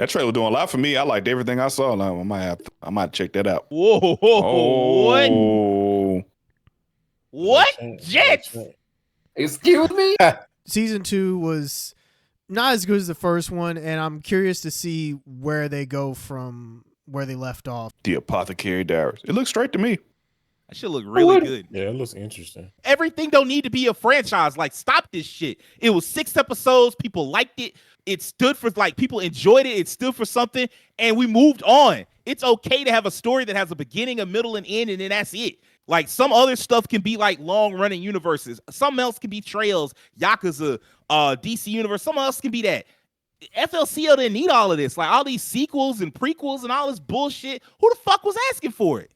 That trailer was doing a lot for me. I liked everything I saw. Like, I might check that out. Whoa, what? Oh, What? Jets? Excuse me? Season 2 was not as good as the first one, and I'm curious to see where they go from where they left off. The Apothecary Diaries. It looks straight to me. That should look really good. Yeah, it looks interesting. Everything don't need to be a franchise. Like, stop this shit. It was 6 episodes. People liked it. It stood for, like, people enjoyed it. It stood for something, and we moved on. It's okay to have a story that has a beginning, a middle, and end, and then that's it. Like, some other stuff can be, like, long-running universes. Something else can be Trails, Yakuza, DC Universe. Something else can be that. FLCL didn't need all of this. Like, all these sequels and prequels and all this bullshit. Who the fuck was asking for it?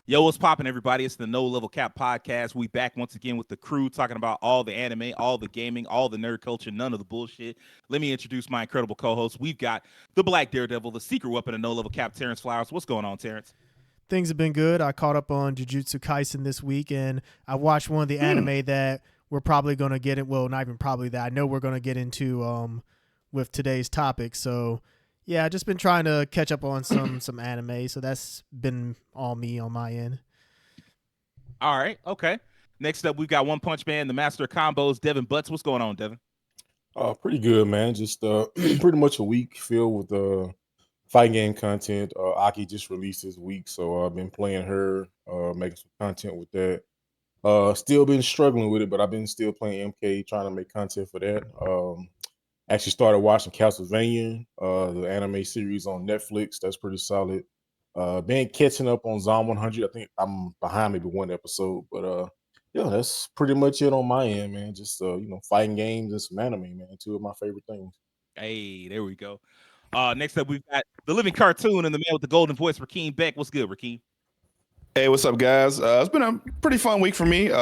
Yo, what's poppin', everybody? It's the No Level Cap podcast. We back once again with the crew talking about all the anime, all the gaming, all the nerd culture, none of the bullshit. Let me introduce my incredible co-hosts. We've got the Black Daredevil, the secret weapon of No Level Cap, Terrence Flowers. What's going on, Terrence? Things have been good. I caught up on Jujutsu Kaisen this week, and I watched one of the anime that we're probably going to get it. Well, not even probably that. I know we're going to get into with today's topic. So, yeah, I've just been trying to catch up on some anime. So that's been all me on my end. All right, okay. Next up, we've got One Punch Man, the master of combos, Devin Butts. What's going on, Devin? Pretty good, man. Just pretty much a week filled with fight game content. Aki just released this week, so I've been playing her, making some content with that. Still been struggling with it, but I've been still playing MK, trying to make content for that. Actually started watching Castlevania, the anime series on Netflix. That's pretty solid. Been catching up on Zom 100. I think I'm behind maybe one episode, but yeah, that's pretty much it on my end, man. Just fighting games and some anime, man. Two of my favorite things. Hey, there we go. Next up, we've got the living cartoon and the man with the golden voice, Rakeem Beck. What's good, Rakeem? Hey, what's up, guys? It's been a pretty fun week for me.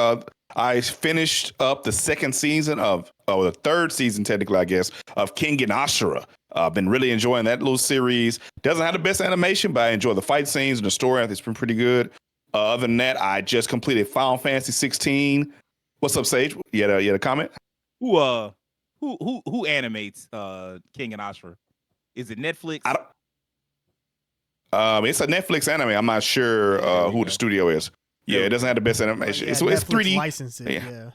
I finished up the second season the third season, technically, I guess, of King and Ashura. I've been really enjoying that little series. Doesn't have the best animation, but I enjoy the fight scenes and the story. I think it's been pretty good. Other than that, I just completed Final Fantasy 16. What's up, Sage? You had a comment? Who animates King and Ashura? Is it Netflix? It's a Netflix anime. I'm not sure who the studio is. Yeah, it doesn't have the best animation. It's 3D. Licensed it, yeah.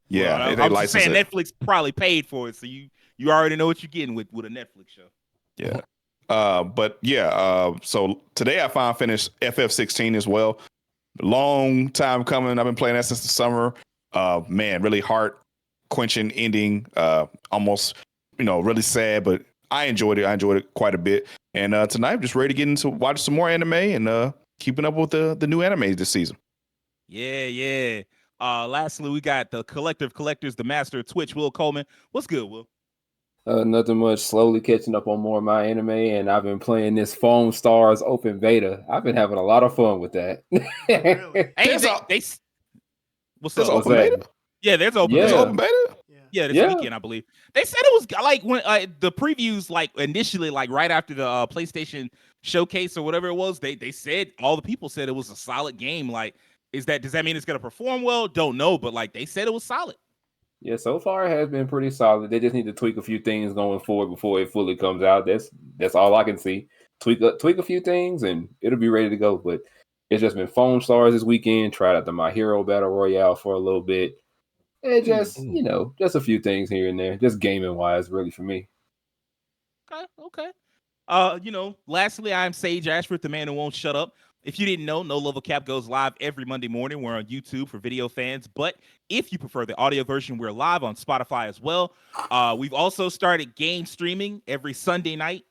Yeah, well, I'm just saying Netflix probably paid for it, so you already know what you're getting with a Netflix show. Yeah. But yeah, so today I finally finished FF16 as well. Long time coming. I've been playing that since the summer. Man, really heart quenching ending. Almost, really sad, but I enjoyed it. I enjoyed it quite a bit. And tonight I'm just ready to get into watch some more anime and keeping up with the new anime this season. Yeah. Lastly, we got the collector of collectors, the master of Twitch, Will Coleman. What's good, Will? Nothing much. Slowly catching up on more of my anime, and I've been playing this Foam Stars open beta. I've been having a lot of fun with that. Hey, what's up? Open beta? Yeah, there's open beta. beta. Open beta? Yeah, this weekend, I believe. They said it was like when the previews, like initially, like right after the PlayStation showcase or whatever it was, they said all the people said it was a solid game. Like, does that mean it's gonna perform well? Don't know, but like they said it was solid. Yeah, so far it has been pretty solid. They just need to tweak a few things going forward before it fully comes out. That's all I can see. Tweak a few things and it'll be ready to go. But it's just been Foam Stars this weekend. Tried out the My Hero Battle Royale for a little bit. And just, just a few things here and there. Just gaming wise, really, for me. Okay. Lastly, I'm Sage Ashford, the man who won't shut up. If you didn't know, No Level Cap goes live every Monday morning. We're on YouTube for video fans. But if you prefer the audio version, we're live on Spotify as well. We've also started game streaming every Sunday night.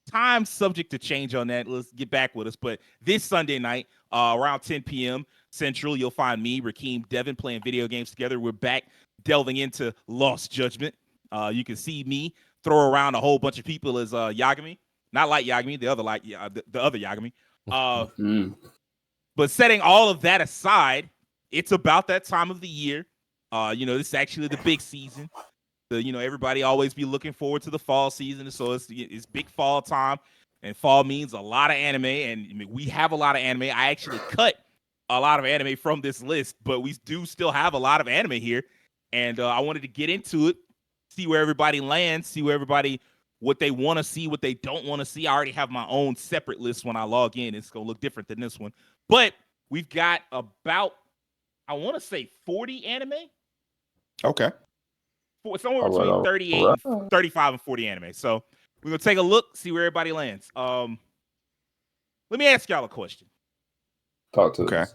Time subject to change on that. Let's get back with us. But this Sunday night, around 10 p.m. Central, you'll find me, Rakeem, Devin playing video games together. We're back delving into Lost Judgment. You can see me throw around a whole bunch of people as Yagami. Not like Yagami, the other Yagami. But setting all of that aside, it's about that time of the year. This is actually the big season. Everybody always be looking forward to the fall season, so it's big fall time, and fall means a lot of anime, and I mean, we have a lot of anime. I actually cut a lot of anime from this list, but we do still have a lot of anime here, and I wanted to get into it, see where everybody lands, see where everybody what they want to see, what they don't want to see. I already have my own separate list when I log in. It's gonna look different than this one, but we've got about, I want to say 40 anime. Okay. Somewhere between 38 and 35 and 40 anime. So we're gonna take a look, see where everybody lands. Let me ask y'all a question. Talk to Okay. us.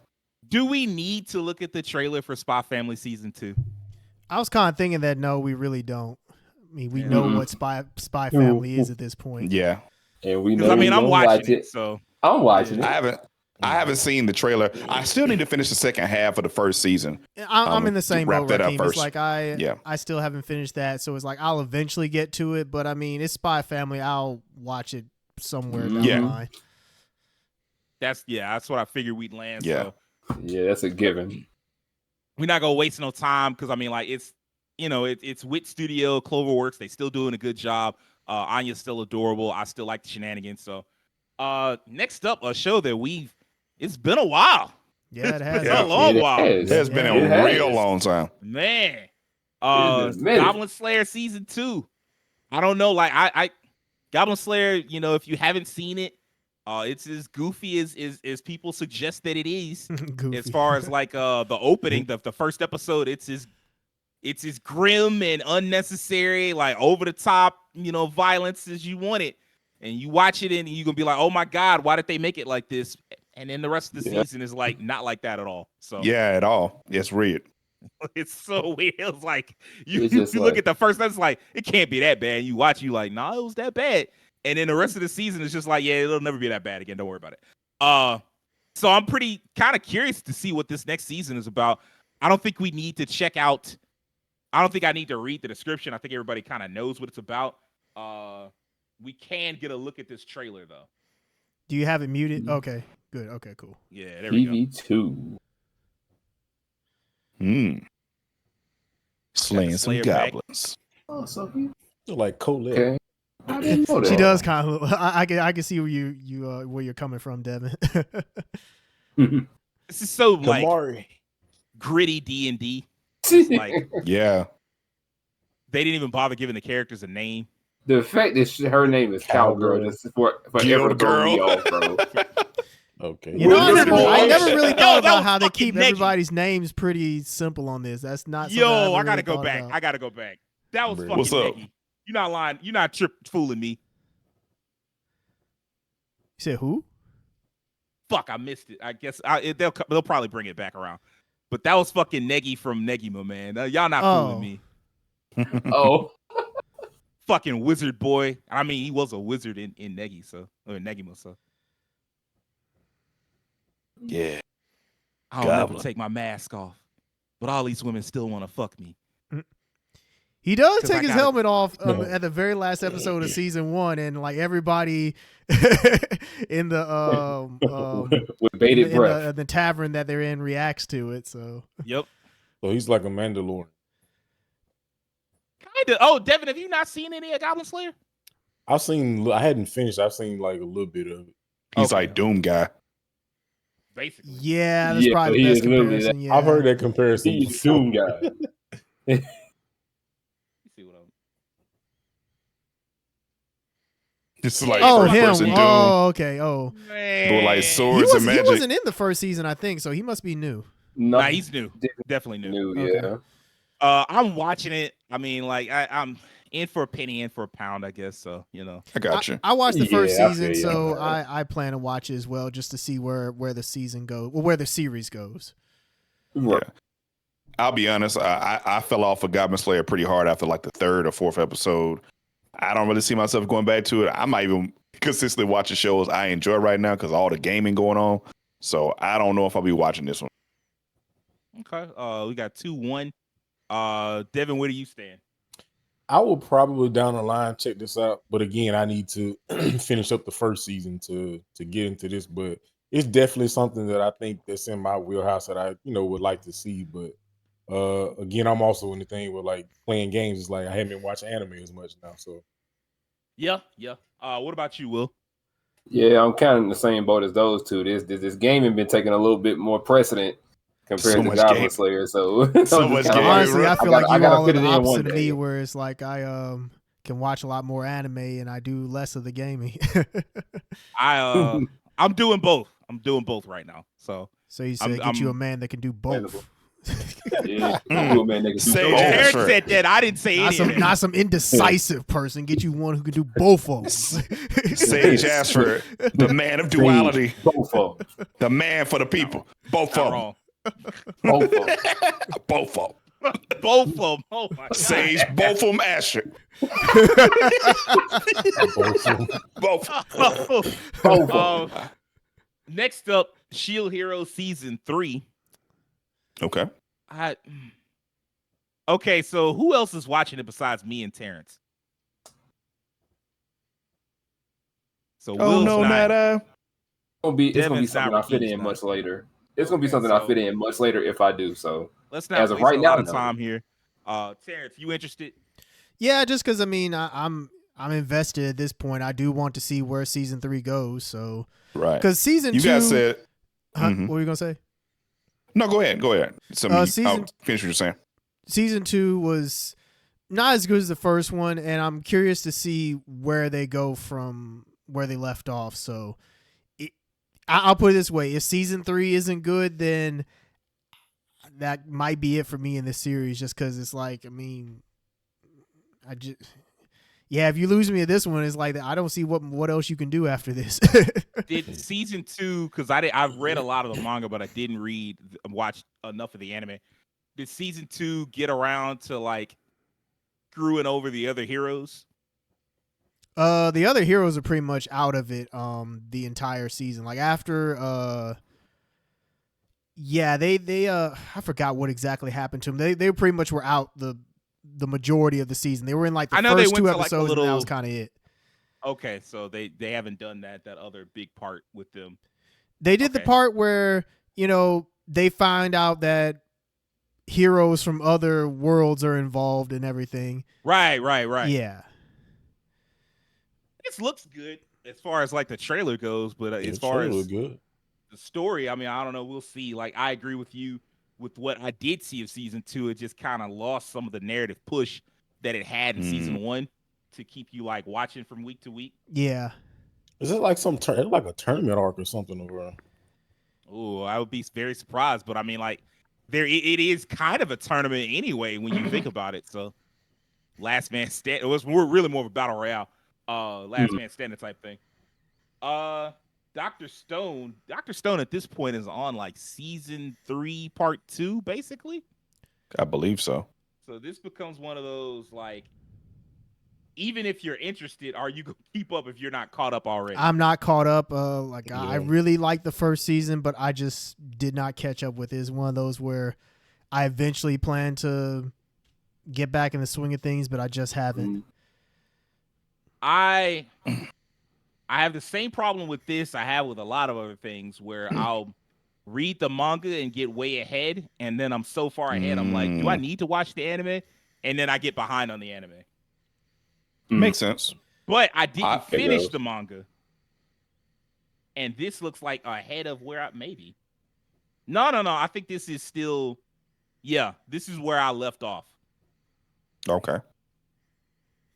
Do we need to look at the trailer for Spy Family season 2? I was kind of thinking that no, we really don't. I mean, we Yeah. know what Spy Family is at this point. Yeah. And we know. Because I mean, we I'm gonna watching watch it, so I'm watching I it. haven't seen the trailer. I still need to finish the second half of the first season. I'm in the same wrap boat, that up Raheem. It's first. like I still haven't finished that, so it's like I'll eventually get to it. But I mean, it's Spy Family. I'll watch it somewhere down Yeah. the line. that's what I figured we'd land. Yeah. So Yeah, that's a given. we're not gonna waste no time because I mean, like it's Wit Studio, Cloverworks. They still doing a good job. Anya's still adorable. I still like the shenanigans. So next up, a show that it's been a while. Yeah, it has. It's been a long while. It has been It a has. real long time. Man. It's been a minute. Goblin Slayer season 2. I don't know. Like I Goblin Slayer, if you haven't seen it, it's as goofy as people suggest that it is. Goofy. As far as like the opening, the first episode, it's as grim and unnecessary, like over the top, violence as you want it. And you watch it and you're gonna be like, oh my God, why did they make it like this? And then the rest of the season is like not like that at all. So Yeah, at all. It's weird. it's so weird. It's like you It's just look like- at the first, it's like it can't be that bad. You watch, you like, nah, it was that bad. And then the rest of the season is just like, yeah, it'll never be that bad again. Don't worry about it. So I'm pretty kind of curious to see what this next season is about. I don't think we need to check out. I don't think I need to read the description. I think everybody kind of knows what it's about. We can get a look at this trailer though. Do you have it muted? Okay, good. Okay, cool. Yeah, there we go. TV2. Slaying some Slayer back. goblins. Oh, so he Like Colette. okay. I didn't know that. She does kind of. I can see where where you're coming from, Devin. This is so like Kamari. gritty D&D. Like Yeah. they didn't even bother giving the characters a name. The fact that her name is Cowgirl Cowgirl. just forever Guild throw me Girl. off, bro. Okay. You know, I Wizard boy. never really Yo, thought that about was how they fucking keep neggy. everybody's names pretty simple on this. That's not. something Yo, ever I really gotta go thought back. about. I gotta go back. That was What's fucking up? neggy. You're not lying. You're not fooling me. You said who? Fuck, I missed it. I guess they'll probably bring it back around. But that was fucking Negi from Negima, man. Y'all not fooling me. Oh, Fucking wizard boy. I mean, he was a wizard in Negi, or Negima, so Yeah. I don't ever Goblin. take my mask off. But all these women still want to fuck me. He does 'Cause take I his gotta- helmet off at the very last episode of season 1, and like everybody in the with bated in breath. the tavern that they're in reacts to it. So Yep. So he's like a Mandalorian. Kinda. Oh, Devin, have you not seen any of Goblin Slayer? I hadn't finished. I've seen like a little bit of it. He's Okay. like Doom guy. Basically. yeah, that's Yeah, probably he the best is literally comparison. Yeah. I've heard that comparison. He's before. Doom guy. Let me see what I'm. It's like Oh, first him. person Doom. Oh, okay. Oh, But like he, swords and he magic. wasn't in the first season, I think, so he must be new. No, Nah, he's new. Definitely new. new. Okay. Yeah. I'm watching it. I mean, like I'm in for a penny, in for a pound, I guess. So I got you. I watched the first Yeah, I season, feel you so on that. I plan to watch it as well, just to see where the season goes, where the series goes. Right. I'll be honest. I fell off of Goblin Slayer pretty hard after like the third or fourth episode. I don't really see myself going back to it. I might even consistently watching shows I enjoy right now because all the gaming going on. So I don't know if I'll be watching this one. okay. We got 2-1. Devin, where do you stand? I will probably down the line check this out, but again, I need to finish up the first season to get into this. But it's definitely something that I think that's in my wheelhouse that I would like to see. But Again, I'm also in the thing with like playing games. It's like I haven't been watching anime as much now. So Yeah. What about you, Will? Yeah, I'm kind of in the same boat as those two. This gaming been taking a little bit more precedent compared So to much Goblin game. Slayer. So, So I'm much just kinda game. like, Honestly, I feel like I you gotta all are fit the it in one opposite of day. me, where it's like I can watch a lot more anime and I do less of the gaming. I'm doing both. I'm doing both right now. So So you said get you a man that can do both. Yeah, Mm. you a man that can do Say both. that. Eric Sure. said that. I didn't say Not anything. some indecisive person. Get you one who can do both of them. Sage Ashford, the man of duality, Both of them. the man for the people. Both Not of them. wrong. Both of them. Both of them. Both of them. Oh my god. Sage, both of them Ashford. Both. Both of them. Next up, Shield Hero season 3. Okay. Okay, so who else is watching it besides me and Terrence? So Oh Will's no, not. not It's gonna be Devin's something not, I fit Rakim's in not. much later. It's gonna be Okay, something so I fit in much later if I do so. let's not As of waste right a now, lot of no. time here. Terrence, you interested? Yeah, just because I mean I'm invested at this point. I do want to see where season 3 goes. So right. because season You 2, guys said what were you gonna say? no. Go ahead. Season- Finish what you're saying. Season 2 was not as good as the first one, and I'm curious to see where they go from where they left off. So I'll put it this way: if season 3 isn't good, then that might be it for me in this series. Just because it's like, I mean, if you lose me at this one, it's like I don't see what else you can do after this. Did season 2? Because I've read a lot of the manga, but I didn't watch enough of the anime. Did season 2 get around to like screwing over the other heroes? The other heroes are pretty much out of it the entire season. Like after they I forgot what exactly happened to them. They pretty much were out the majority of the season. They were in like the I know they first went 2 to, like, a episodes, and that little- was kind of it. Okay, so they haven't done that other big part with them. They did the Okay. part where, they find out that heroes from other worlds are involved and everything. Right. Yeah. This looks good as far as like the trailer goes, but as far trailer as look good. the story, I mean, I don't know. We'll see. Like, I agree with you with what I did see of season 2. It just kind of lost some of the narrative push that it had in season 1 to keep you like watching from week to week. Yeah. Is it like like a tournament arc or something over? Oh, I would be very surprised, but I mean, like, it is kind of a tournament anyway when you think about it. So, last man stand. It was really more of a battle royale, last man standing type thing. Dr. Stone at this point is on like season 3, part 2, basically. I believe so. So this becomes one of those like, even if you're interested, are you gonna keep up if you're not caught up already? I'm not caught up. I Yeah. really liked the first season, but I just did not catch up with it. It's one of those where I eventually plan to get back in the swing of things, but I just haven't. I have the same problem with this I have with a lot of other things where I'll read the manga and get way ahead, and then I'm so far ahead, I'm like, do I need to watch the anime? And then I get behind on the anime. Makes sense. But I didn't It finish goes. the manga. And this looks like ahead of where maybe. No. I think this is still, this is where I left off. Okay.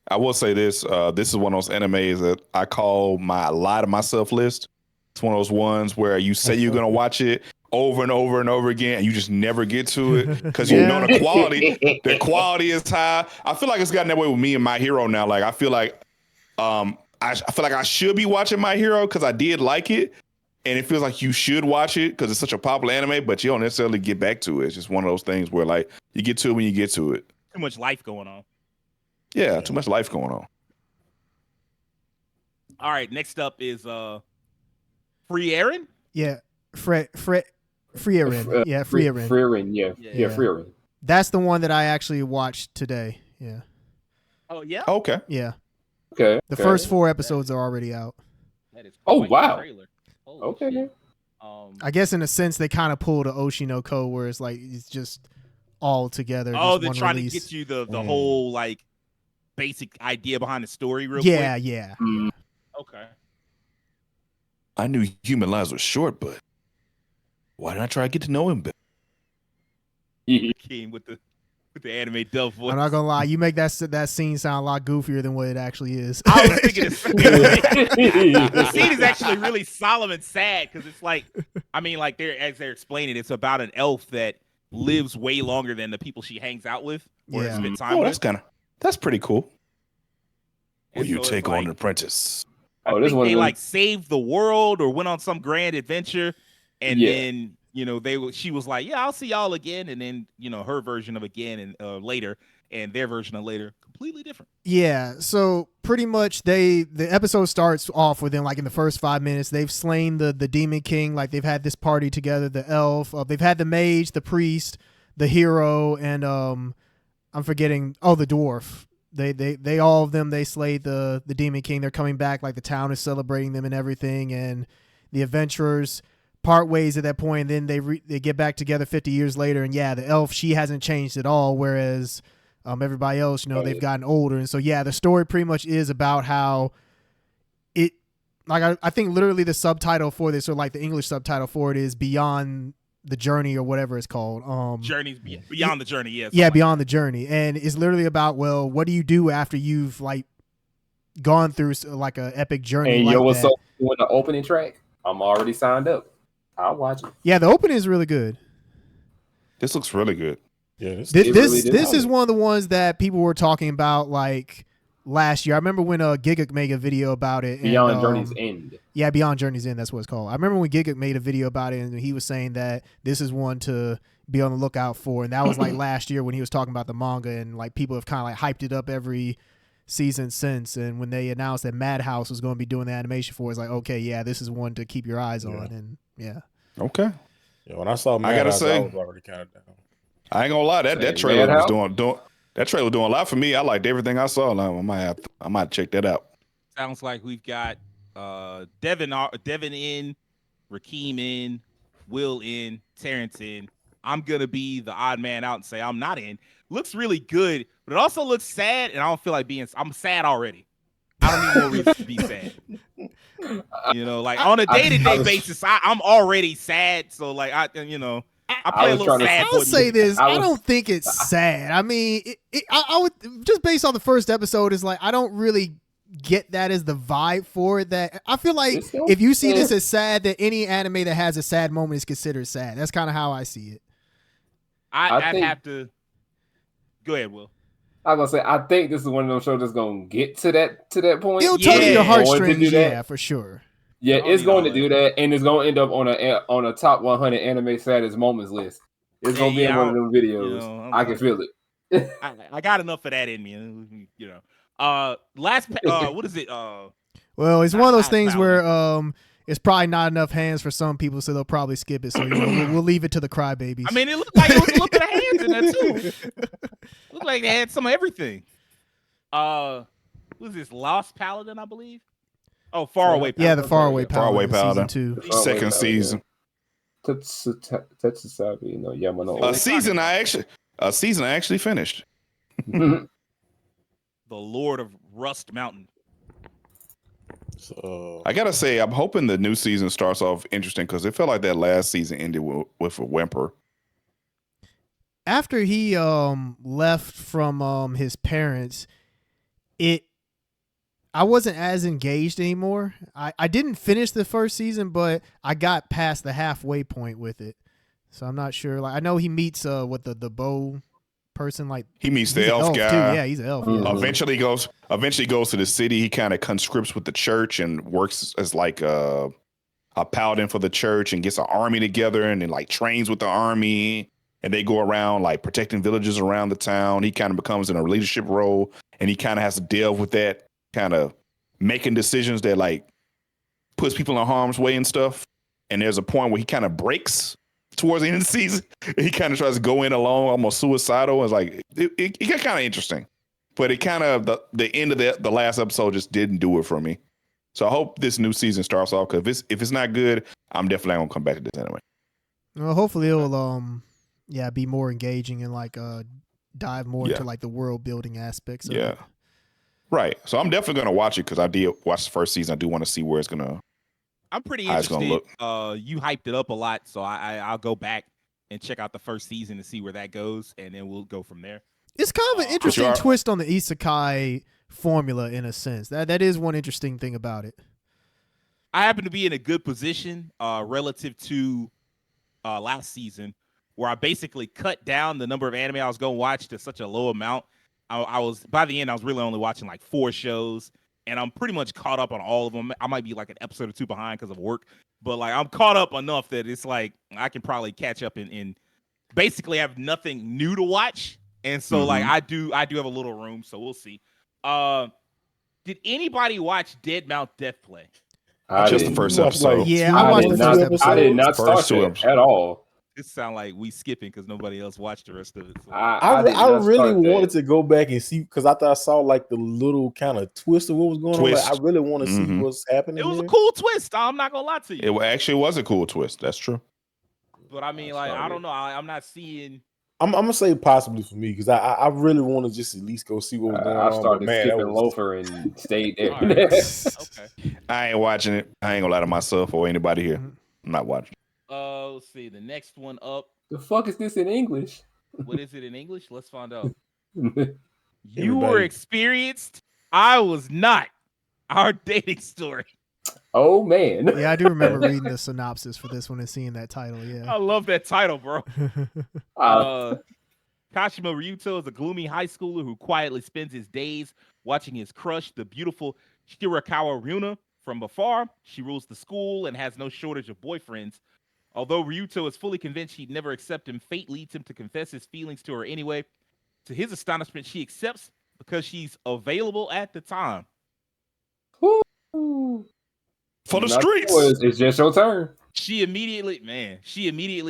I will say this. This is one of those animes that I call my lie to myself list. It's one of those ones where you say you're gonna watch it over and over and over again, and you just never get to it because you know the quality is high. I feel like it's gotten that way with me and My Hero now. Like I feel like I feel like I should be watching My Hero because I did like it, and it feels like you should watch it because it's such a popular anime, but you don't necessarily get back to it. It's just one of those things where like you get to it when you get to it. Too much life going on. Yeah, too much life going on. All right, next up is Free Aaron. Yeah. Free Aaron. Yeah, Free Aaron. Frieren, yeah, Yeah. Frieren. That's the one that I actually watched today. Yeah. Oh yeah. Okay. Yeah. Okay. The okay. first 4 episodes are already out. That is Oh, quite the wow. trailer. Holy Okay. shit. I guess in a sense they kind of pulled a Oshinoko where it's like it's just all together. Oh, just they're one trying release. to get you the Mm. whole like basic idea behind the story real Yeah, quick. yeah. Mm. Okay. I knew human lives were short, but why didn't I try to get to know him better? King with the anime dub voice. I'm not gonna lie, you make that scene sound a lot goofier than what it actually is. I was thinking the scene is actually really solemn and sad because it's like, I mean, like they're explaining, it's about an elf that lives way longer than the people she hangs out with or Yeah. spend time Oh, with. that's pretty cool. Will And you so it's take like- on an apprentice? I Oh, this think one they really- like saved the world or went on some grand adventure, and Yeah. then she was like, "Yeah, I'll see y'all again," and then her version of again and later, and their version of later, completely different. Yeah, so pretty much the episode starts off within like in the first 5 minutes they've slain the Demon King. Like they've had this party together, the elf, they've had the mage, the priest, the hero, and I'm forgetting the dwarf. They all of them, they slayed the Demon King. They're coming back, like the town is celebrating them and everything, and the adventurers part ways at that point, and then they get back together 50 years later, and yeah, the elf, she hasn't changed at all, whereas everybody else, they've gotten older. And so yeah, the story pretty much is about how it, like I think literally the subtitle for this, or like the English subtitle for it, is Beyond the Journey or whatever it's called. Journeys beyond the journey, yes. Yeah, Beyond the Journey. And it's literally about, well, what do you do after you've like gone through like a epic journey And like yo, what's that? up with the opening track? I'm already signed up. I'll watch it. Yeah, the opening is really good. This looks really good. Yeah, this, This It this, really did. this is one of the ones that people were talking about like last year. I remember when Giga made a video about it. Beyond and, Journey's End. Yeah, Beyond Journey's End, that's what it's called. I remember when Giga made a video about it, and he was saying that this is one to be on the lookout for. And that was like last year when he was talking about the manga, and like people have kind of like hyped it up every season since. And when they announced that Madhouse was going to be doing the animation for it, it's like, okay, yeah, this is one to keep your eyes on. And yeah. Okay. yeah, when I saw I gotta Madhouse, say- I was already kind of down. I ain't gonna lie, that Say trailer was Madhouse? doing that trailer was doing a lot for me. I liked everything I saw. Like, I might check that out. Sounds like we've got Devin in, Rakeem in, Will in, Terrence in. I'm gonna be the odd man out and say I'm not in. Looks really good, but it also looks sad, and I don't feel like being. I'm sad already. I don't need more reason to be sad. Like on a day-to-day basis, I'm already sad. So like I play a was little trying to- sad. I'll boy say music. this. I I was- don't think it's sad. I mean, I would just based on the first episode is like I don't really get that as the vibe for it. That I feel like It's still- if you see this as sad, that any anime that has a sad moment is considered sad. That's kind of how I see it. I'd think- have to go ahead, Will. I was gonna say, I think this is one of those shows that's gonna get to that point. It'll tug at Yeah. your Going to heartstrings, do that. yeah, for sure. Yeah, I'll it's need going all to do that, and it's going to end up on a top 100 anime saddest moments list. It's going to be in Yeah, one of them videos. I can feel it. I got enough of that in me. What is it? Well, it's one of those things Valid. where it's probably not enough hands for some people, so they'll probably skip it. So we'll leave it to the crybabies. I mean, it looked like it was a little bit of hands in there too. Looked like they had some of everything. What was this? Lost Paladin, I believe. Oh, Faraway Paladin. yeah, the Faraway Faraway Paladin, Paladin. season 2. Second season. Tetsusabi no Yamano. A season I actually finished. The Lord of Rust Mountain. So I gotta say, I'm hoping the new season starts off interesting because it felt like that last season ended with a whimper. After he left from his parents, I wasn't as engaged anymore. I didn't finish the first season, but I got past the halfway point with it. So I'm not sure. Like I know he meets the bow person, like He meets the he's an elf too. guy. Yeah, he's an elf. Mhm. Yeah. Eventually goes to the city. He kind of conscripts with the church and works as like a paladin for the church and gets an army together and then like trains with the army. And they go around like protecting villages around the town. He kind of becomes in a leadership role, and he kind of has to deal with that, kind of making decisions that like puts people in harm's way and stuff. And there's a point where he kind of breaks towards the end of the season. He kind of tries to go in alone, almost suicidal. It's like it got kind of interesting, but it kind of the end of the last episode just didn't do it for me. So I hope this new season starts off because if it's not good, I'm definitely not gonna come back to this anyway. Well, hopefully it'll Yeah, be more engaging and like dive more Yeah. into like the world building aspects. Of Yeah. it. Right. So I'm definitely gonna watch it because I did watch the first season. I do want to see where it's gonna. I'm pretty How it's interested. gonna You hyped it up a lot, so I'll go back and check out the first season to see where that goes, and then we'll go from there. It's kind of an But you interesting are- twist on the isekai formula in a sense. That is one interesting thing about it. I happen to be in a good position relative to last season, where I basically cut down the number of anime I was going to watch to such a low amount. I was by the end, I was really only watching like 4 shows, and I'm pretty much caught up on all of them. I might be like an episode or 2 behind because of work, but like I'm caught up enough that it's like I can probably catch up and basically have nothing new to watch. And so like I do have a little room, so we'll see. Did anybody watch Dead Mount Death Play? Just the first episode. Yeah, I watched the first episode. I did not start First 2 that episodes. at all. This sound like we skipping because nobody else watched the rest of it. So. I really wanted to go back and see because I thought I saw like the little kind of twist of what was going on. Like, I really want to see what's happening. It was there. a cool twist. I'm not gonna lie to you. It actually was a cool twist. That's true. But I mean, like, I don't know. I'm not seeing. I'm gonna say possibly for me because I really want to just at least go see what was going on. I started but, man, skipping that was- Loafer and stayed there. All right. Okay. I ain't watching it. I ain't gonna lie to myself or anybody here. I'm not watching. Let's see. The next one up. The fuck is this in English? What is it in English? Let's find out. Oh, You were Everybody. experienced. I was not. Our dating story. Oh man. Yeah, I do remember reading the synopsis for this one and seeing that title. I Yeah. love that title, bro. Kashima Ryuto is a gloomy high schooler who quietly spends his days watching his crush, the beautiful Shirakawa Ryuna, from afar. She rules the school and has no shortage of boyfriends. Although Ryuto is fully convinced she'd never accept him, fate leads him to confess his feelings to her anyway. To his astonishment, she accepts because she's available at the time. Woo. For the Not streets. yours, it's just your turn. She immediately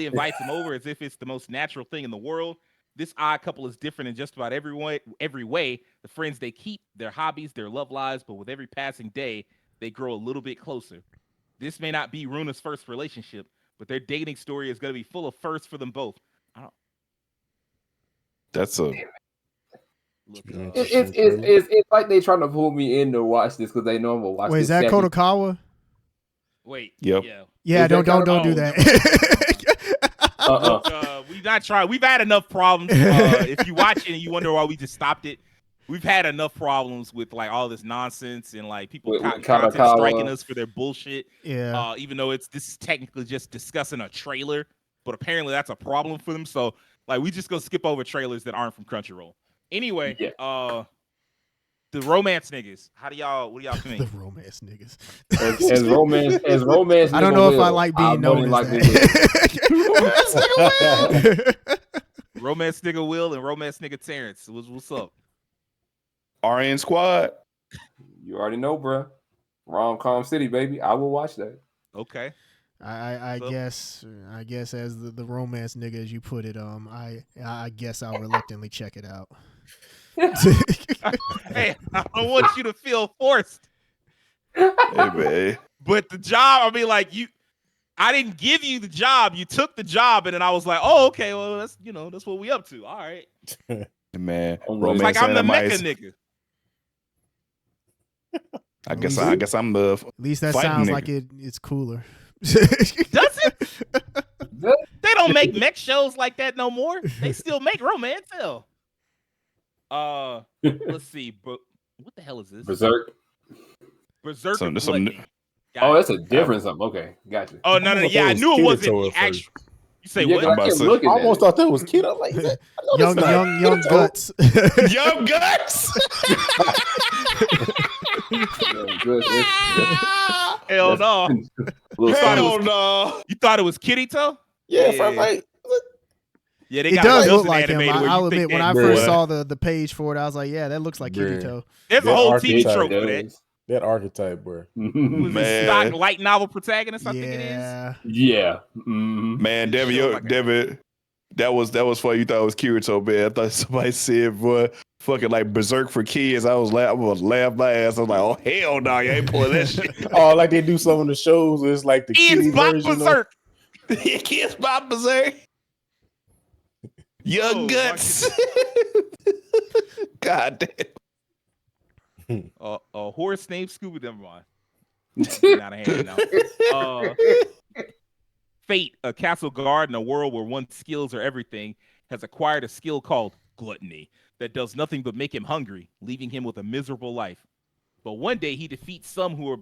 invites him over as if it's the most natural thing in the world. This odd couple is different in just about every way. The friends they keep, their hobbies, their love lives, but with every passing day, they grow a little bit closer. This may not be Runa's first relationship, but their dating story is going to be full of firsts for them both. That's a. Look, It's like they trying to pull me in to watch this because they know I'm gonna watch. Wait, is this that second. Kodokawa? wait. Yep. Yeah. Yeah, Is that don't do that. We've not tried. We've had enough problems. If you watch it and you wonder why we just stopped it, we've had enough problems with like all this nonsense and like people With content Kadokawa. striking us for their bullshit. Yeah. Even though this is technically just discussing a trailer, but apparently that's a problem for them. So like we just go skip over trailers that aren't from Crunchyroll. Anyway, Yeah. the romance niggas. What do y'all The think? romance niggas. as romance. I don't nigga know if will, I like being I known voted as that. that. Romance nigga Will and romance nigga Terrence. What's up? RN Squad. You already know, bruh. Rom-com city, baby. I will watch that. Okay. I guess as the romance nigga as you put it, I guess I'll reluctantly check it out. Hey, I don't want you to feel forced. Hey man. But the job, I mean, like I didn't give you the job. You took the job, and then I was like, oh, okay, well, that's what we up to. All right. Man. It's It's Romance like I'm the anime. mecha nigga. I guess I'm the. At least that Fighting sounds nigga. like it's cooler. Does it? They don't make mech shows like that no more. They still make romance. Hell. Let's see, but what the hell is this? Berserk. Berserk. Some- and some- Blood. Oh, that's a different something. Okay, gotcha. Oh no, I yeah, I thought knew it it was wasn't Kirito the at first. actual. You say Yeah, what? 'cause I about kept to- looking I at almost it. thought that was kid. I'm like, I know young that's not young Kirito. guts. Young Guts. Yeah, good. Hell no. Hell no. You thought it was Kirito? Yeah, Yeah. I'm like, Yeah, they It got does a look Wilson like him. animated where I'll you think admit, when that- I first Bruh. saw the page for it, I was like, yeah, that looks like Bruh. Kirito. There's a that whole TV archetype trope for that. that archetype, bro. Was Man. it stock light novel protagonist? I think it is. Yeah. Yeah. Mhm. Man, Devin, Show like a- Devin, that was funny. You thought it was Kirito, man. I thought somebody said, boy, fucking like Berserk for kids. I was laugh my ass. I was like, oh hell no, you ain't pulling that shit. Oh, like they do some of the shows. Where it's like the kiddie Ian's Bot version. Berserk. Kids by Berserk. Your Oh, my guts. God damn. A horse named Scooby. Never mind. Getting out of hand now. Fate, a castle guard in a world where one's skills are everything, has acquired a skill called gluttony that does nothing but make him hungry, leaving him with a miserable life. But one day he defeats some who are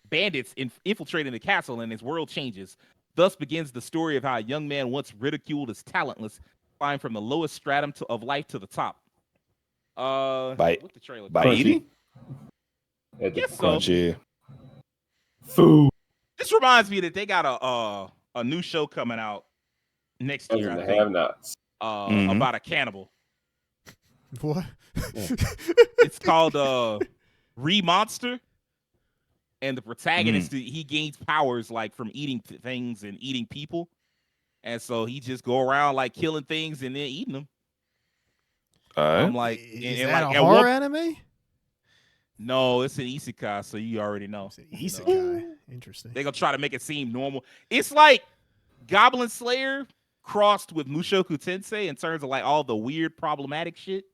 bandits infiltrating the castle, and his world changes. Thus begins the story of how a young man once ridiculed as talentless climbed from the lowest stratum of life to the top. What's the trailer? By Crunchy. eating? Guess so. Crunchy. Food. This reminds me that they got a new show coming out next year, I think, Have-nots. about a cannibal. What? It's called Re-Monster, and the protagonist he gains powers like from eating things and eating people, and so he just go around like killing things and then eating them. I'm like, Is and that like a at horror one- anime? No, it's an isekai, so you already know. It's an You know. isekai. Interesting. They're gonna try to make it seem normal. It's like Goblin Slayer crossed with Mushoku Tensei in terms of like all the weird problematic shit.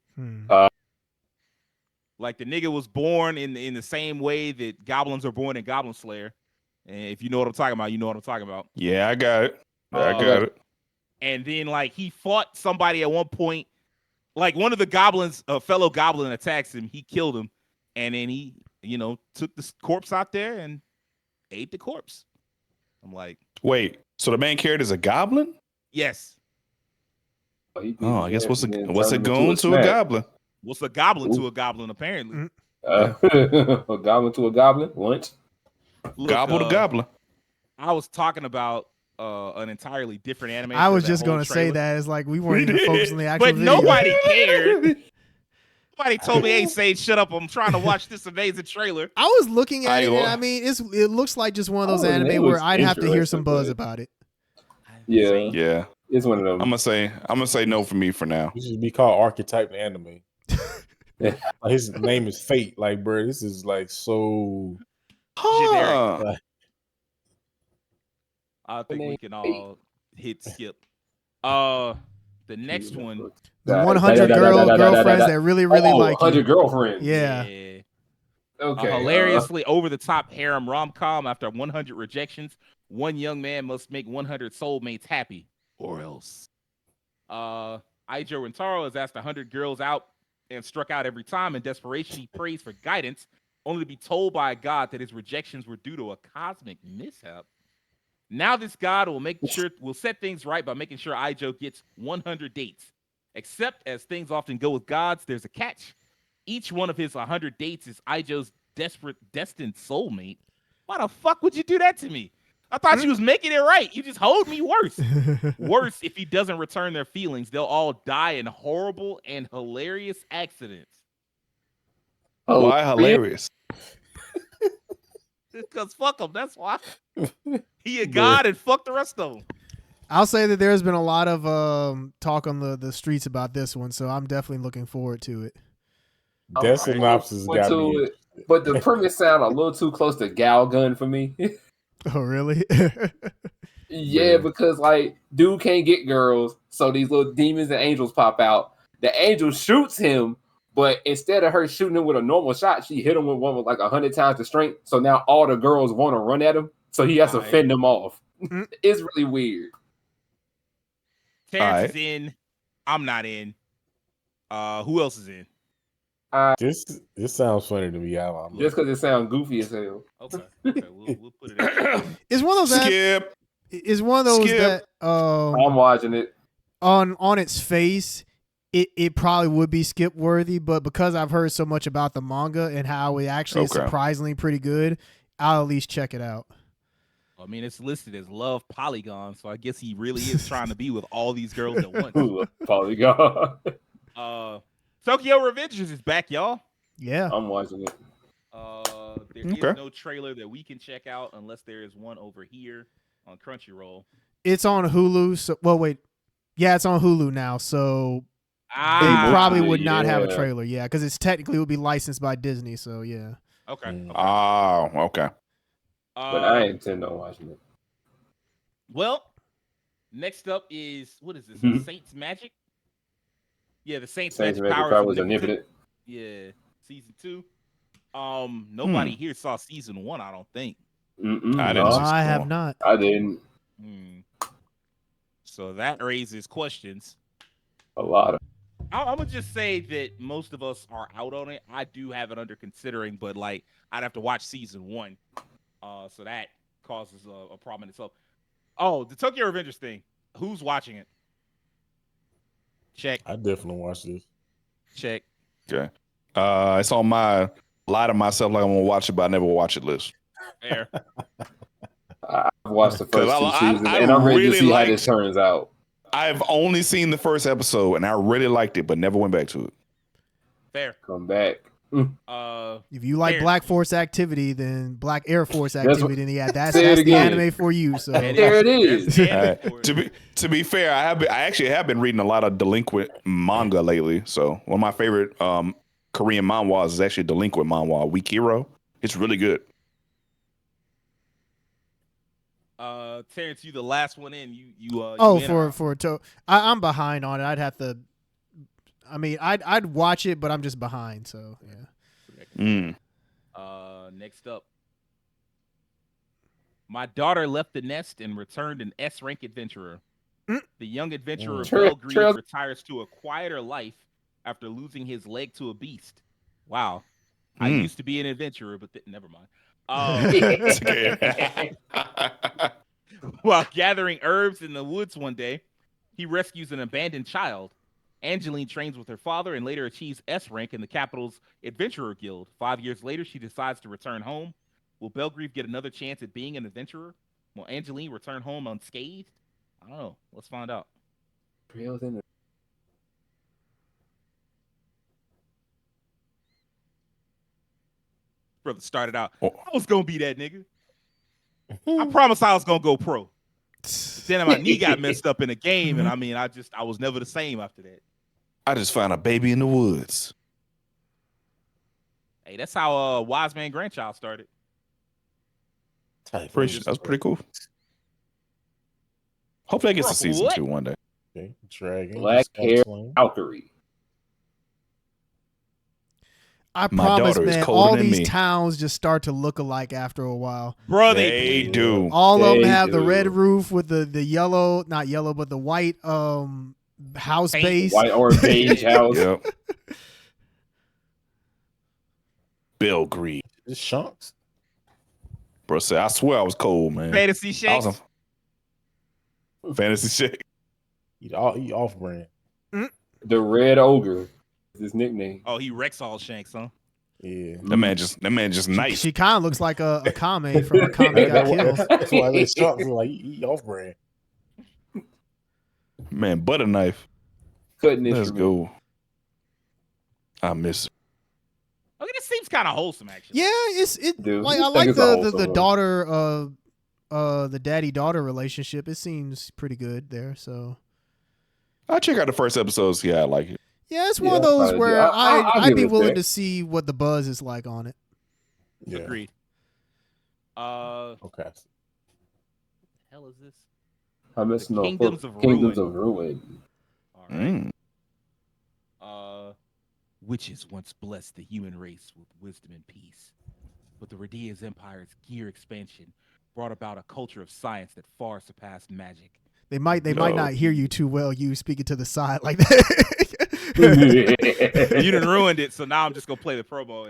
Like the nigga was born in the same way that goblins are born in Goblin Slayer. And if you know what I'm talking about, you know what I'm talking about. Yeah, I got it. I got it. And then like he fought somebody at one point, like one of the goblins, a fellow goblin attacks him, he killed him, and then he, took the corpse out there and ate the corpse. I'm like, Wait, so the main character is a goblin? yes. Oh, I guess what's a goon to a snack. goblin? What's a goblin to a goblin, apparently? A goblin to a goblin? Lunch? Look, Gobble the goblin. I was talking about an entirely different anime. I for was that just whole going to say trailer. that. It's like we weren't even focused on the actual But video. nobody cared. Nobody told me, hey, Sage, shut up. I'm trying to watch this amazing trailer. I was looking at it, and Iowa. I mean, it looks like just one of those Oh, anime it where was I'd have to hear some interesting, buzz but- about it. Yeah. Yeah, It's one of them. I'm gonna say no for me for now. This should be called Archetype Anime. Like, his name is Fate. Like, bro, this is like so. Huh. I think we can all hit skip. The next one. The 100 girlfriends that really like 100 you. girlfriends. Yeah. Okay. A hilariously over-the-top harem rom-com. After 100 rejections, one young man must make 100 soulmates happy, or else. Aijo Rentaro has asked 100 girls out and struck out every time. In desperation, he prays for guidance, only to be told by a god that his rejections were due to a cosmic mishap. Now this god will set things right by making sure Aijo gets 100 dates. Except as things often go with gods, there's a catch. Each one of his 100 dates is Aijo's destined soulmate. Why the fuck would you do that to me? I thought you was making it right. You just hold me worse. Worse, if he doesn't return their feelings, they'll all die in horrible and hilarious accidents. Oh, Why hilarious? Because fuck him, that's why. He a god and fuck the rest of them. I'll say that there's been a lot of talk on the streets about this one, so I'm definitely looking forward to it. That synopsis got me. But the premise sound a little too close to Gal Gun for me. Oh, really? Yeah, because like dude can't get girls, so these little demons and angels pop out. The angel shoots him, but instead of her shooting him with a normal shot, she hit him with one with like 100 times the strength. So now all the girls want to run at him, so he has to fend them off. It's really weird. Terrence is in. I'm not in. Who else is in? This sounds funny to me. Just because it sounds goofy as hell. Okay, we'll put it in. It's one of those. Skip. It's one of those Skip. that I'm watching it. on its face, it probably would be skip worthy, but because I've heard so much about the manga and how it actually is Okay. surprisingly pretty good, I'll at least check it out. I mean, it's listed as Love Polygon, so I guess he really is trying to be with all these girls at once. Polygon. Tokyo Revengers is back, y'all. Yeah. I'm watching it. There is Okay. no trailer that we can check out unless there is one over here on Crunchyroll. It's on Hulu. So, well, wait. Yeah, it's on Hulu now. So they Ah, probably would not have a yeah. trailer. Yeah, because it's technically would be licensed by Disney. So yeah. Okay. okay. Oh, okay. But I intend on watching it. Well, next up is what is this? Mhm. Saints Magic. Yeah, the Saints Saints Magic Magic Power Power was is omnipotent. Yeah, season 2. Nobody here saw season 1, I don't think. I didn't No, see I have Storm. not. I didn't. Hmm. So that raises questions. A lot of. I'm gonna just say that most of us are out on it. I do have it under considering, but like I'd have to watch season 1, so that causes a problem in itself. Oh, the Tokyo Revengers thing. Who's watching it? Check. I definitely watch this. Check. Okay. It's on my lie to myself like I'm gonna watch it, but I never watch it list. There. I've watched the 'Cause first two I seasons, and I'm ready really to see how liked- this turns out. I've only seen the first episode, and I really liked it, but never went back to it. Fair. Come back. If you like Fair. Black Force activity, then Black Air Force That's activity, then yeah, that's Say it the again. anime for you. So There it is. There's the anime for it. To be fair, I actually have been reading a lot of delinquent manga lately. So one of my favorite Korean manhwas is actually delinquent manhwa, Weak Hero. It's really good. Terrence, you the last one in. You oh, you in or for I'm behind on it. I'd have to. I mean, I'd watch it, but I'm just behind. So yeah. Next up. My daughter left the nest and returned an S-rank adventurer. The young adventurer Belgreave retires to a quieter life after losing his leg to a beast. Wow. I used to be an adventurer, but never mind. While gathering herbs in the woods one day, he rescues an abandoned child. Angeline trains with her father and later achieves S rank in the capital's Adventurer Guild. 5 years later, she decides to return home. Will Belgreave get another chance at being an adventurer? Will Angeline return home unscathed? I don't know. Let's find out. Brother started out. I was gonna be that nigga. I promised I was gonna go pro. Then my knee got messed up in a game, and I mean, I was never the same after that. I just found a baby in the woods. Hey, that's how Wise Man Grandchild started. That's pretty cool. Hopefully, it gets a season 2 one day. Okay. Dragon. Black Hair Valkyrie. I My promise, daughter is man, colder all than these me. towns just start to look alike after a while. Bro, They do. All of They them have the do. red roof with the yellow, not yellow, but the white house Paint. base. White or beige house. Yep. Belgreave. It's Shanks. Bro said, I swear I was cold, man. Fantasy Shakes. Awesome. Fantasy shake. He off brand. The Red Ogre is his nickname. Oh, he wrecks all Shanks, huh? Yeah. That man just nice. She kind of looks like a Kame from a Kame Got Killed. That's why they Shanks like he off brand. Man, butter knife. Cutting Let's instrument. go. I miss it. Okay, this seems kind of wholesome, actually. Yeah, it Dude, like I I think like it's a the wholesome daughter the daddy-daughter relationship. It seems pretty good there. So I'll check out the first episode, see how I like it. yeah, it's Yeah, one of those probably. where I'll I'd give be it willing that. to see what the buzz is like on it. Yeah. Agreed. Okay. Hell is this? I miss no Kingdoms of Kingdoms Ruin. of Ruin. All right. Mm. Witches once blessed the human race with wisdom and peace, but the Radia's empire's gear expansion brought about a culture of science that far surpassed magic. They might No. not hear you too well. You speaking to the side like that. You done ruined it, so now I'm just gonna play the promo,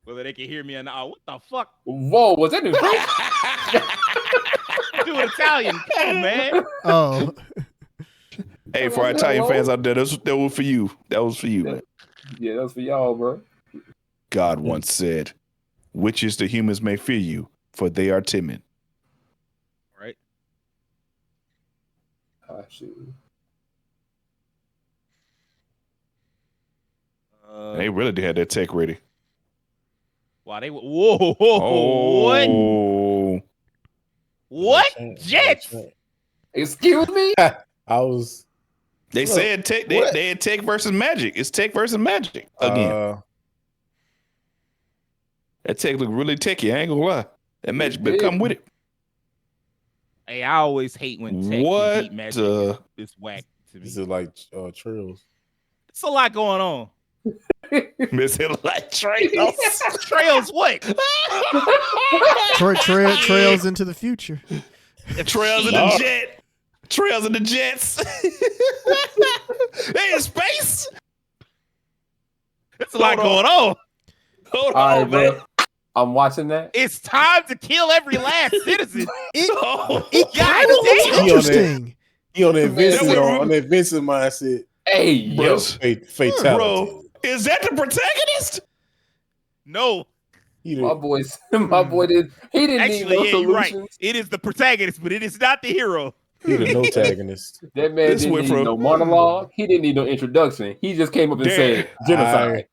whether they can hear me or not. What the fuck? Whoa, was that new? Do it Italian, come on, man. Oh, Hey, for our Italian fans out there, that was for you. That was for you, man. Yeah, that's for y'all, bro. God once said, witches to humans may fear you, for they are timid. Right? Ah, shit. They really did have that tech ready. Wow, they whoa, what? Oh, What? Jets? Excuse me? I was they Look, said tech. what? They had tech versus magic. It's tech versus magic again. That tech look really techy. I ain't gonna lie. That magic better come with it. Hey, I always hate when tech What beat magic. the- It's whack to me. This is like trails. It's a lot going on. Missing like trails. Trails what? Trails into the future. Trails in the jet. Trails in the jets. They in space. It's a lot Hold on. going on. Hold All right, on, man. bro. I'm watching that. It's time to kill every last citizen. Oh, It God kind of damn. looks He on that. interesting. He on that Vincent, Man, on that Vincent mindset. Hey, yo. Fatality. bro, is that the protagonist? No, He My the, boy, my boy didn't. He didn't need actually, no yeah, you're right. solutions. It is the protagonist, but it is not the hero. he the notagonist. That man This didn't went need from- no monologue. He didn't need no introduction. He just came up and Damn. said genocide.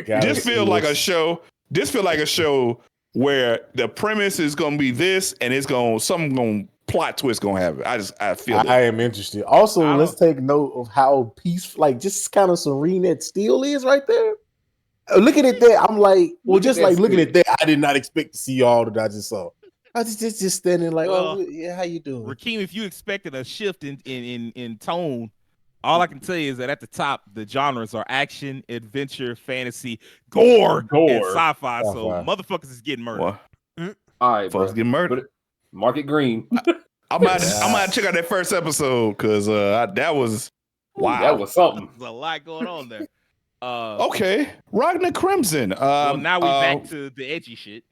Gotta This feels see like a what's- show. This feel like a show where the premise is gonna be this, and it's gonna plot twist gonna happen. I feel I it. am interested. Also, I let's take note of how peaceful, like just kind of serene that still is right there. Looking at that, I'm like, well, Look at just that like looking still. at that, I did not expect to see all that I just saw. I just standing like, Well, oh yeah, how you doing? Rakeem, if you expected a shift in tone, all I can tell you is that at the top, the genres are action, adventure, fantasy, gore, and sci-fi. So Sci-fi. motherfuckers is getting murdered. Well, All right, bro. folks get murdered. But mark it green. I'm gonna check out that first episode because that was wow. That was something. There's a lot going on there. Okay, Ragnar Crimson. Well, now we back to the edgy shit.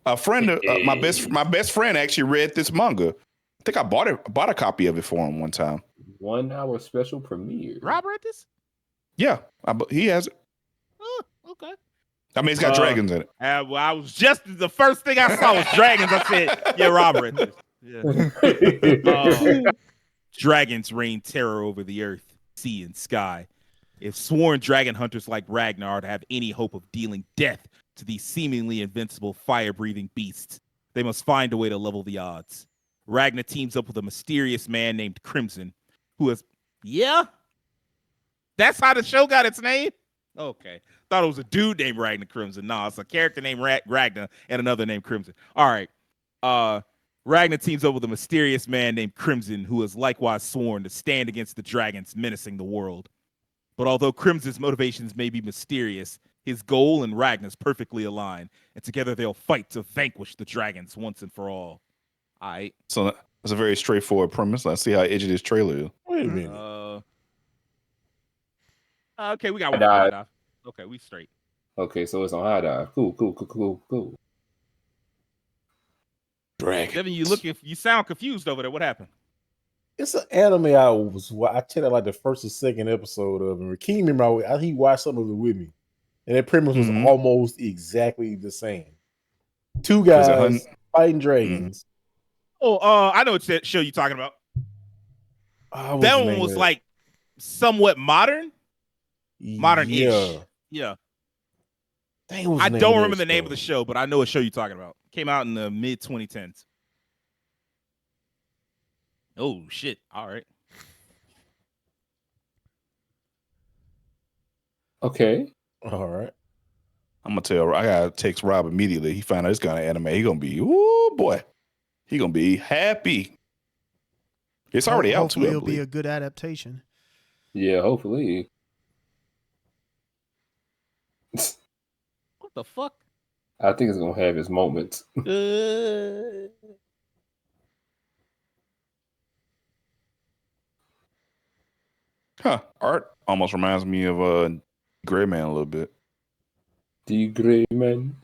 a friend. My best friend actually read this manga. I think I bought a copy of it for him one time. 1 hour special premiere. Rob read this? Yeah, he has it. Oh, okay. I mean, it's got dragons in it. Well, I was just the first thing I saw was dragons. I said, "Yeah, Rob read this." Yeah. Dragons reign terror over the earth, sea, and sky. If sworn dragon hunters like Ragnar are to have any hope of dealing death to these seemingly invincible fire-breathing beasts, they must find a way to level the odds. Ragnar teams up with a mysterious man named Crimson, who is, that's how the show got its name? Okay. Thought it was a dude named Ragnar Crimson. No, it's a character named Ragnar and another named Crimson. All right. Ragnar teams up with a mysterious man named Crimson, who is likewise sworn to stand against the dragons menacing the world. But although Crimson's motivations may be mysterious, his goal and Ragnar's perfectly align, and together they'll fight to vanquish the dragons once and for all. All right. So it's a very straightforward premise. Let's see how edgy this trailer is. Wait a minute. Okay, we got one. Dive. Dive. Okay, we straight. Okay, so it's on high dive. Cool. Dragon. Devin, you sound confused over there. What happened? It's an anime I checked out like the first or second episode of, and Rakeem remember he watched some of it with me, and that premise was Mhm. almost exactly the same. Two Was it guys fighting dragons. Oh, I know what show you're talking about. Oh, what's That the one name was of it? like somewhat modern. Modern-ish. Yeah. Yeah. Dang, what was I the name don't of remember that the name of the show, but I know what show you're talking about. Came out in the mid 2010s. Oh shit! All right. Okay. All right. I'm gonna tell. I gotta text Rob immediately. He found out this kind of anime. He gonna be, oh boy, he gonna be happy. It's already out too. Hopefully I it'll be believe. a good adaptation. Yeah, hopefully. What the fuck? I think it's gonna have its moments. Huh? Art almost reminds me of Gray Man a little bit. The Gray Man.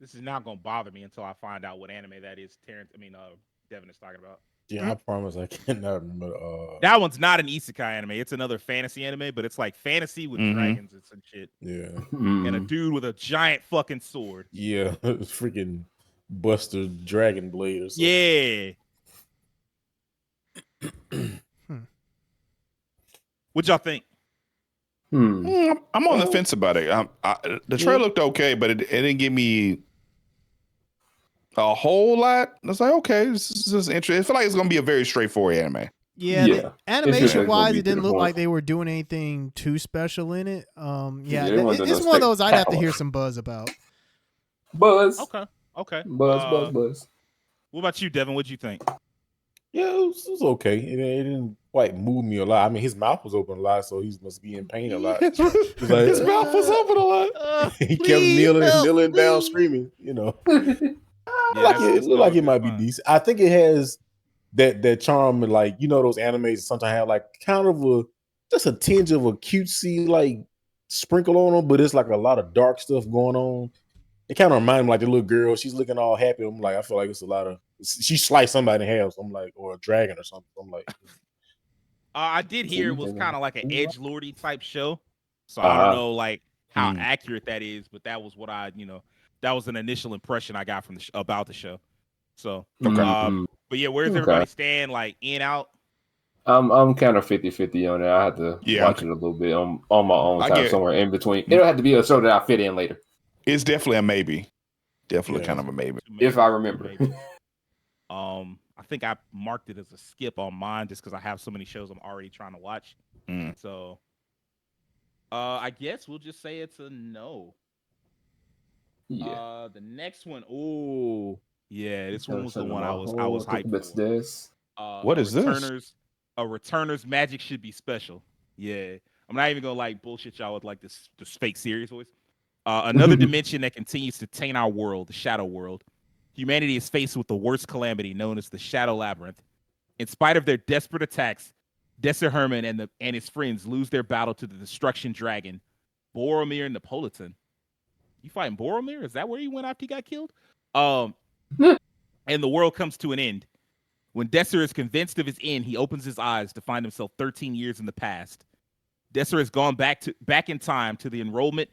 This is not gonna bother me until I find out what anime that is. Devin is talking about. Yeah, I promise I cannot remember. That one's not an isekai anime. It's another fantasy anime, but it's like fantasy with Mhm. dragons and some shit, Yeah, and a dude with a giant fucking sword. yeah, freaking Buster Dragon Blade or something. Yeah. What y'all think? I'm on the fence about it. The trailer looked okay, but it didn't give me a whole lot. I was like, okay, this is interesting. I feel like it's gonna be a very straightforward anime. Yeah, Yeah. the It's just animation gonna wise, be it didn't to the look point. like they were doing anything too special in it. Yeah, it wasn't it's no one of those I'd have to spectacular. hear some buzz about. Buzz. Okay. Buzz. What about you, Devin? What'd you think? Yeah, it was okay. It didn't quite move me a lot. I mean, his mouth was open a lot, so he must be in pain a lot. His like- his mouth was open a lot. He kept Please help, kneeling down, please. screaming. You know, Yeah, like that's- it looked like it might be fine. decent. I think it has that charm, and like those animes sometimes have like kind of just a tinge of a cutesy like sprinkle on them, but it's like a lot of dark stuff going on. It kind of reminds me like the little girl. She's looking all happy. I'm like, I feel like it's a lot of. She sliced somebody in half. So I'm like, or a dragon or something. I'm like, I did hear it was Season. kind of like an edgelordy type show, so I don't know like how Hmm. accurate that is, but that was what that was an initial impression I got from about the show. So, Mhm. but yeah, where's Okay. everybody stand? Like in out? I'm kind of 50-50 on that. I have to Yeah, watch it a little bit on my own I time, get- somewhere in between. It'll have to be a show that I fit in later, It's definitely a maybe. Definitely Yeah. kind of a maybe. if I remember. Maybe. I think I marked it as a skip on mine just because I have so many shows I'm already trying to watch. Mm. So, I guess we'll just say it's a no. Yeah. The next one, oh yeah, this one was the one I was What's hyped That's for. this. What A is this? A returner's magic should be special. Yeah, I'm not even gonna like bullshit y'all with like this fake serious voice. Another dimension that continues to taint our world, the Shadow World. Humanity is faced with the worst calamity known as the Shadow Labyrinth. In spite of their desperate attacks, Desser Herman and his friends lose their battle to the Destruction Dragon, Boromir Napolitan. You fighting Boromir? Is that where he went after he got killed? And the world comes to an end. When Desser is convinced of his end, he opens his eyes to find himself 13 years in the past. Desser has gone back in time to his enrollment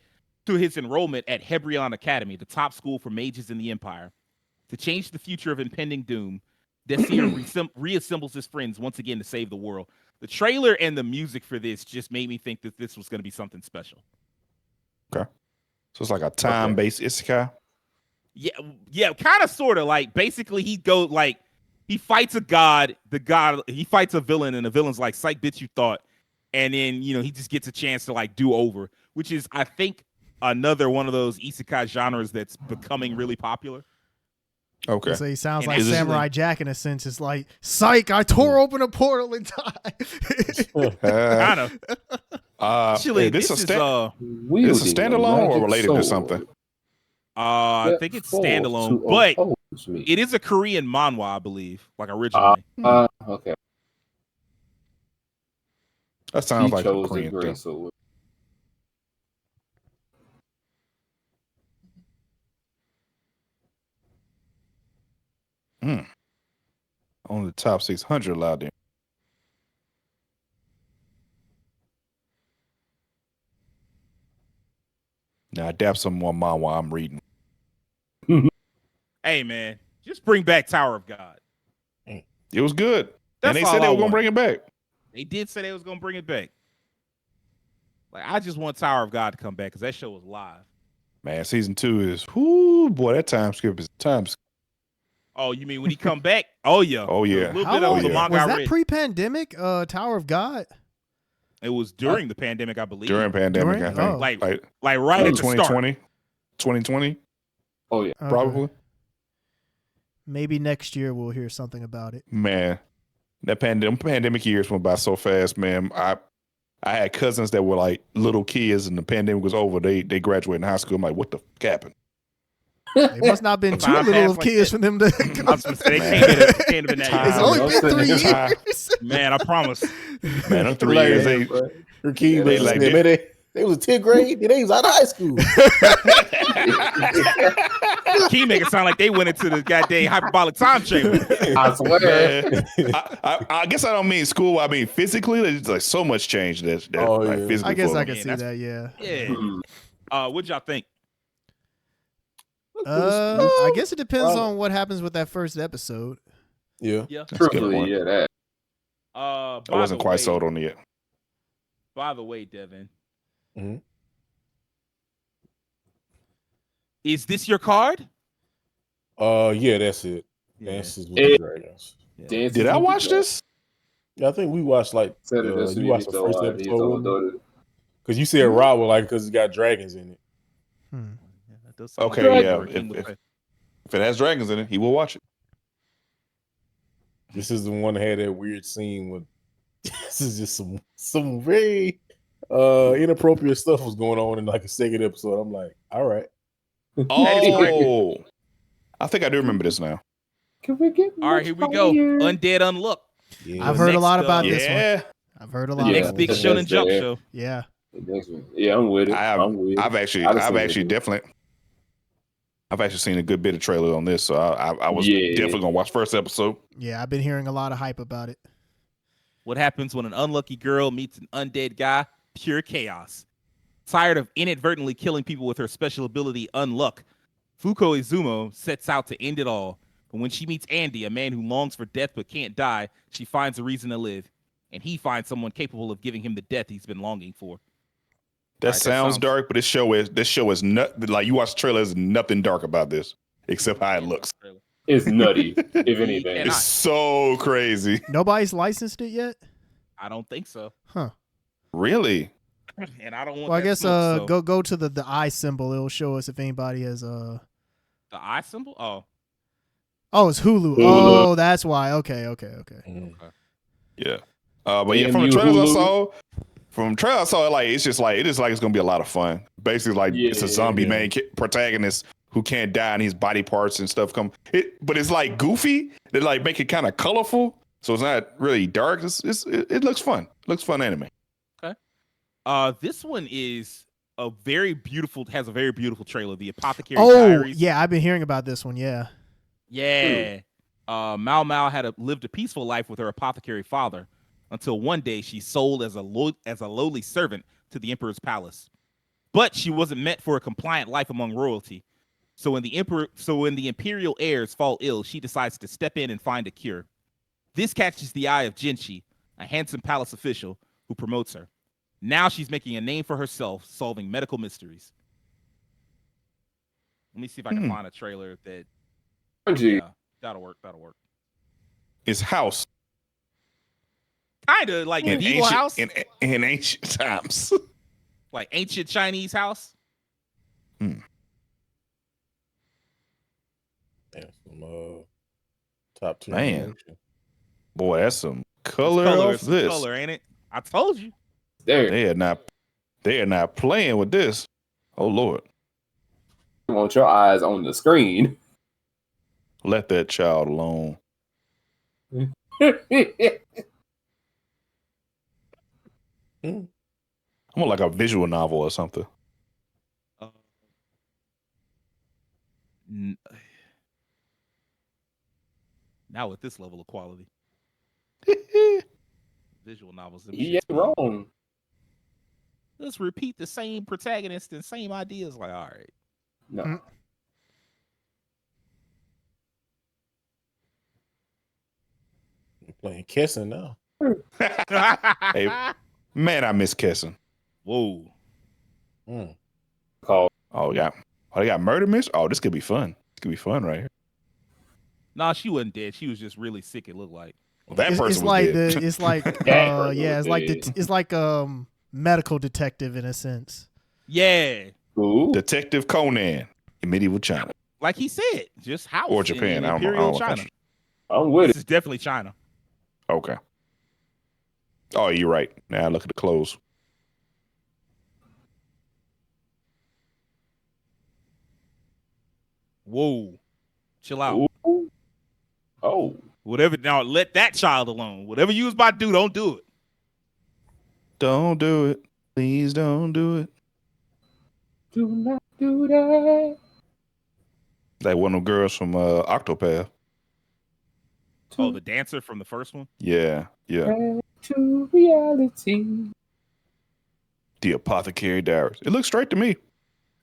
at Hebrion Academy, the top school for mages in the Empire. To change the future of impending doom, Desir reassembles his friends once again to save the world. The trailer and the music for this just made me think that this was going to be something special. So it's like a time-based isekai. Yeah, kind of, sort of. Like basically, he fights a god. He fights a villain, and the villain's like, "Psych, bitch, you thought." And then he just gets a chance to like do over, which is I think another one of those isekai genres that's becoming really popular. Okay. So he sounds And like is this- Samurai Jack in a sense. It's like, psych, I tore open a portal in time. Kind of. Actually, this this a is Wielding This a standalone or magic related to sword something? I think it's Forth standalone, to but oppose me. it is a Korean manhwa, I believe, like originally. Okay. That sounds He like a chose the Korean great thing. sword. On the top 600 allowed there. Now adapt some more manhwa I'm reading. Hey, man, just bring back Tower of God. It was good. That's and they all said they I were gonna want. bring it back. They did say they was gonna bring it back. Like I just want Tower of God to come back because that show was live. Man, season 2 is whoo boy, that time skip is time skip. Oh, you mean when he come back? Oh yeah. Oh, yeah. A little How bit of long the yeah. manga was I that read. pre-pandemic? Tower of God. It was during the pandemic, I believe. During pandemic, During? I think. Oh. Like like right at the start. 2020. 2020, Oh yeah. Okay. probably. Maybe next year we'll hear something about it. Man, that pandemic years went by so fast, man. I had cousins that were like little kids, and the pandemic was over. They graduated in high school. I'm like, what the fuck happened? It must not have been too Time little passed of like kids that. for them to. I was gonna say they Man. can't have been that Time. It's young. only I'm been 3 saying. years. Man, I promise. Man, them 3 Like, years. Her kids They was like like, man, they was in 10th grade, and they was out of high school. Key make it sound like they went into the goddamn hyperbolic time chamber. I swear. Man, I guess I don't mean school. I mean physically. There's like so much change that Oh, like yeah. physically. I guess for I them. can Man, see that's- that. Yeah. Yeah. Hmm. What'd y'all think? I guess it depends Well- on what happens with that first episode. Yeah. Yeah. That's a good Truthfully, point. yeah, that. I wasn't quite sold on it yet. By the way, Devin, Mhm. is this your card? Yeah, that's it. Yeah. Dances with the Dragons. Yeah. Did I watch this? Yeah, I think we watched like Said it this you week, watched the so, first he episode told with me? daughter. Because you said Rob was like because it's got dragons in it. Hmm. Yeah, that does sound Okay, like yeah. what King would If say. it has dragons in it, he will watch it. This is the one that had that weird scene with. This is just some very inappropriate stuff was going on in like a second episode. I'm like, all right. Oh, I think I do remember this now. Can we get All right, here we go. Undead Unlook. Yeah. I've heard a lot Next, about this one. Yeah, I've heard a lot. Yeah. Next About big this. Shonen Jump Yeah. show. Yeah. Yeah, I'm with it. I'm with it. I've actually seen a good bit of trailer on this, so I was definitely gonna watch first episode. Yeah, I've been hearing a lot of hype about it. What happens when an unlucky girl meets an undead guy? Pure chaos. Tired of inadvertently killing people with her special ability, Unluck, Fuko Izumo sets out to end it all. But when she meets Andy, a man who longs for death but can't die, she finds a reason to live. And he finds someone capable of giving him the death he's been longing for. That Alright, that sounds sounds- dark, but this show is not like you watch the trailer. There's nothing dark about this except how it looks. It's nutty, if anything. And It's so crazy. Nobody's licensed it yet? I don't think so. Huh. Really? And I don't want Well, I that guess smoke, so- go to the eye symbol. It'll show us if anybody has The eye symbol? Oh. Oh, it's Hulu. Hulu. Oh, that's why. Okay. Mm. Yeah. But yeah, Damn from the you, trailers Hulu. I saw, like it's just like it's gonna be a lot of fun. Basically, like it's a zombie Yeah. main protagonist who can't die, and his body parts and stuff come. But it's like goofy. They like make it kind of colorful, so it's not really dark. It looks fun. Looks fun anime. This one is has a very beautiful trailer. The Apothecary Oh, Diaries. yeah, I've been hearing about this one. Yeah. Yeah. Mao Mao lived a peaceful life with her apothecary father until one day she sold as a lowly servant to the emperor's palace. But she wasn't meant for a compliant life among royalty. So when the imperial heirs fall ill, she decides to step in and find a cure. This catches the eye of Jinshi, a handsome palace official who promotes her. Now she's making a name for herself, solving medical mysteries. Let me see if I can find a trailer that. Gee, Yeah, that'll work. It's House Kind of like in medieval house, in ancient times. like ancient Chinese house. Yeah, some top tier. Man. animation. Boy, that's some It's color off it's this. color, ain't it? I told you. there. They are not playing with this. Oh Lord, You want your eyes on the screen. let that child alone. Mm. I want like a visual novel or something. N- Now with this level of quality, visual novels. them He shits ain't be- wrong. Let's repeat the same protagonist and same ideas. Like, all right. No. I'm playing Kessin now. Hey, man, I miss Kessin. Whoa. Mm. Call. They got murder mystery. Oh, this could be fun. This could be fun right here. Nah, she wasn't dead. She was just really sick. It looked like. Well, that It's person like was dead. it's like That person yeah, was it's like dead. it's like medical detective in a sense. Yeah, Ooh. Detective Conan in medieval China like he said, just house or in Japan. I don't know. Imperial China. I'm with This it. is definitely China. Okay. Oh, you're right. Now look at the clothes. Whoa. Chill out. Ooh. Oh. Whatever. Now let that child alone. Whatever you was about to do, don't do it. Don't do it. Please don't do it. Do not do that. Like one of them girls from Octopath. Oh, the dancer from the first one. Yeah. Back to reality. The Apothecary Diaries. It looks straight to me.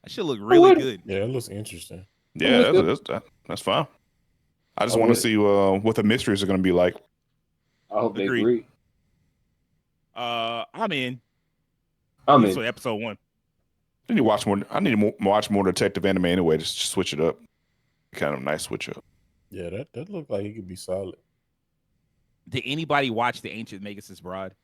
That should look really What? good. Yeah, it looks interesting. Yeah, Oh, that's fine. I just Oh, want to wait. see what the mysteries are going to be like. I hope they Agreed. agree. I'm in. I'm This in. was episode 1. I need to watch more. I need to watch more detective anime anyway. Just switch it up. Kind of nice switch up. Yeah, that looked like it could be solid. Did anybody watch the Ancient Magus' Bride?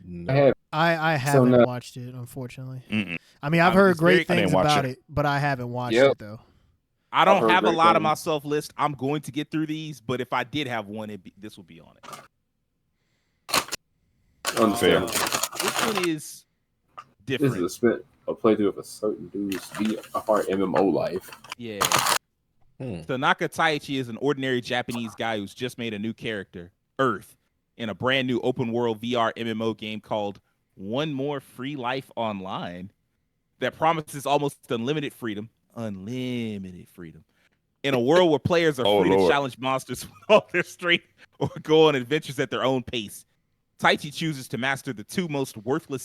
No. I have. I So haven't now- watched it, unfortunately. Mm-mm. I mean, I've heard It's very- great I didn't things watch about it. it, but I haven't watched Yep. it though. I I've don't heard have a great lot of things. my self list. I'm going to get through these, but if I did have one, this would be on it. Understandable. This one is This different. is a playthrough of a certain dude's VR MMO life. Yeah. Hmm. Tanaka Taichi is an ordinary Japanese guy who's just made a new character, Earth, in a brand new open world VR MMO game called One More Free Life Online that promises almost unlimited freedom. Unlimited freedom. In a world where players are Oh, free to Lord. challenge monsters with all their strength or go on adventures at their own pace. Taichi chooses to master the most worthless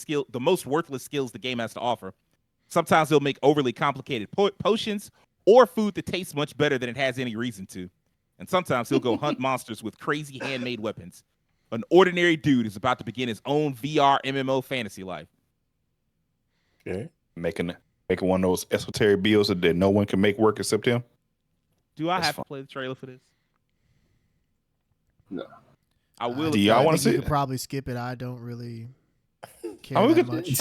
skills the game has to offer. Sometimes he'll make overly complicated potions or food that tastes much better than it has any reason to. And sometimes he'll go hunt monsters with crazy handmade weapons. An ordinary dude is about to begin his own VR MMO fantasy life. Okay. Making one of those esoteric bills that no one can make work except him. Do I That's have fine. to play the trailer for this? No. I will. Do if y'all I- wanna think see you it? could probably skip it. I don't really care Oh, we that could- much.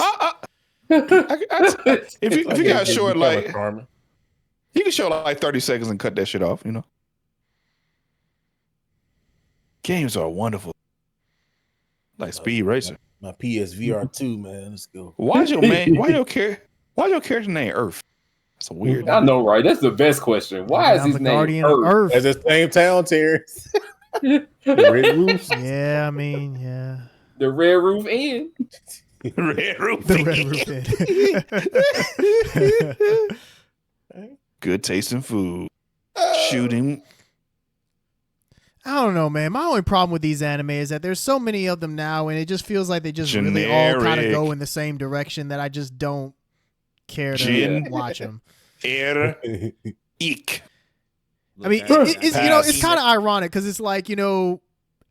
If you got short, like Karma. you can show like 30 seconds and cut that shit off, you know. Games are wonderful. Like Speed Racer. My PSVR 2, man. Let's go. Why your character name Earth? That's a weird I name. know, right? That's the best question. Why is I'm his the name guardian of Earth? That's Earth. the same town, Terrence. The Red Roofs. Yeah, I mean, yeah. The Red Roof Inn. Red Roof. The Red Roof Inn. Good taste in food. Shooting. I don't know, man. My only problem with these anime is that there's so many of them now, and it just feels like they just really all kind of Generic. go in the same direction that I just don't care to Gen- watch them. Air. Eek. I mean, Look, it's Pass. it's kind of ironic because it's like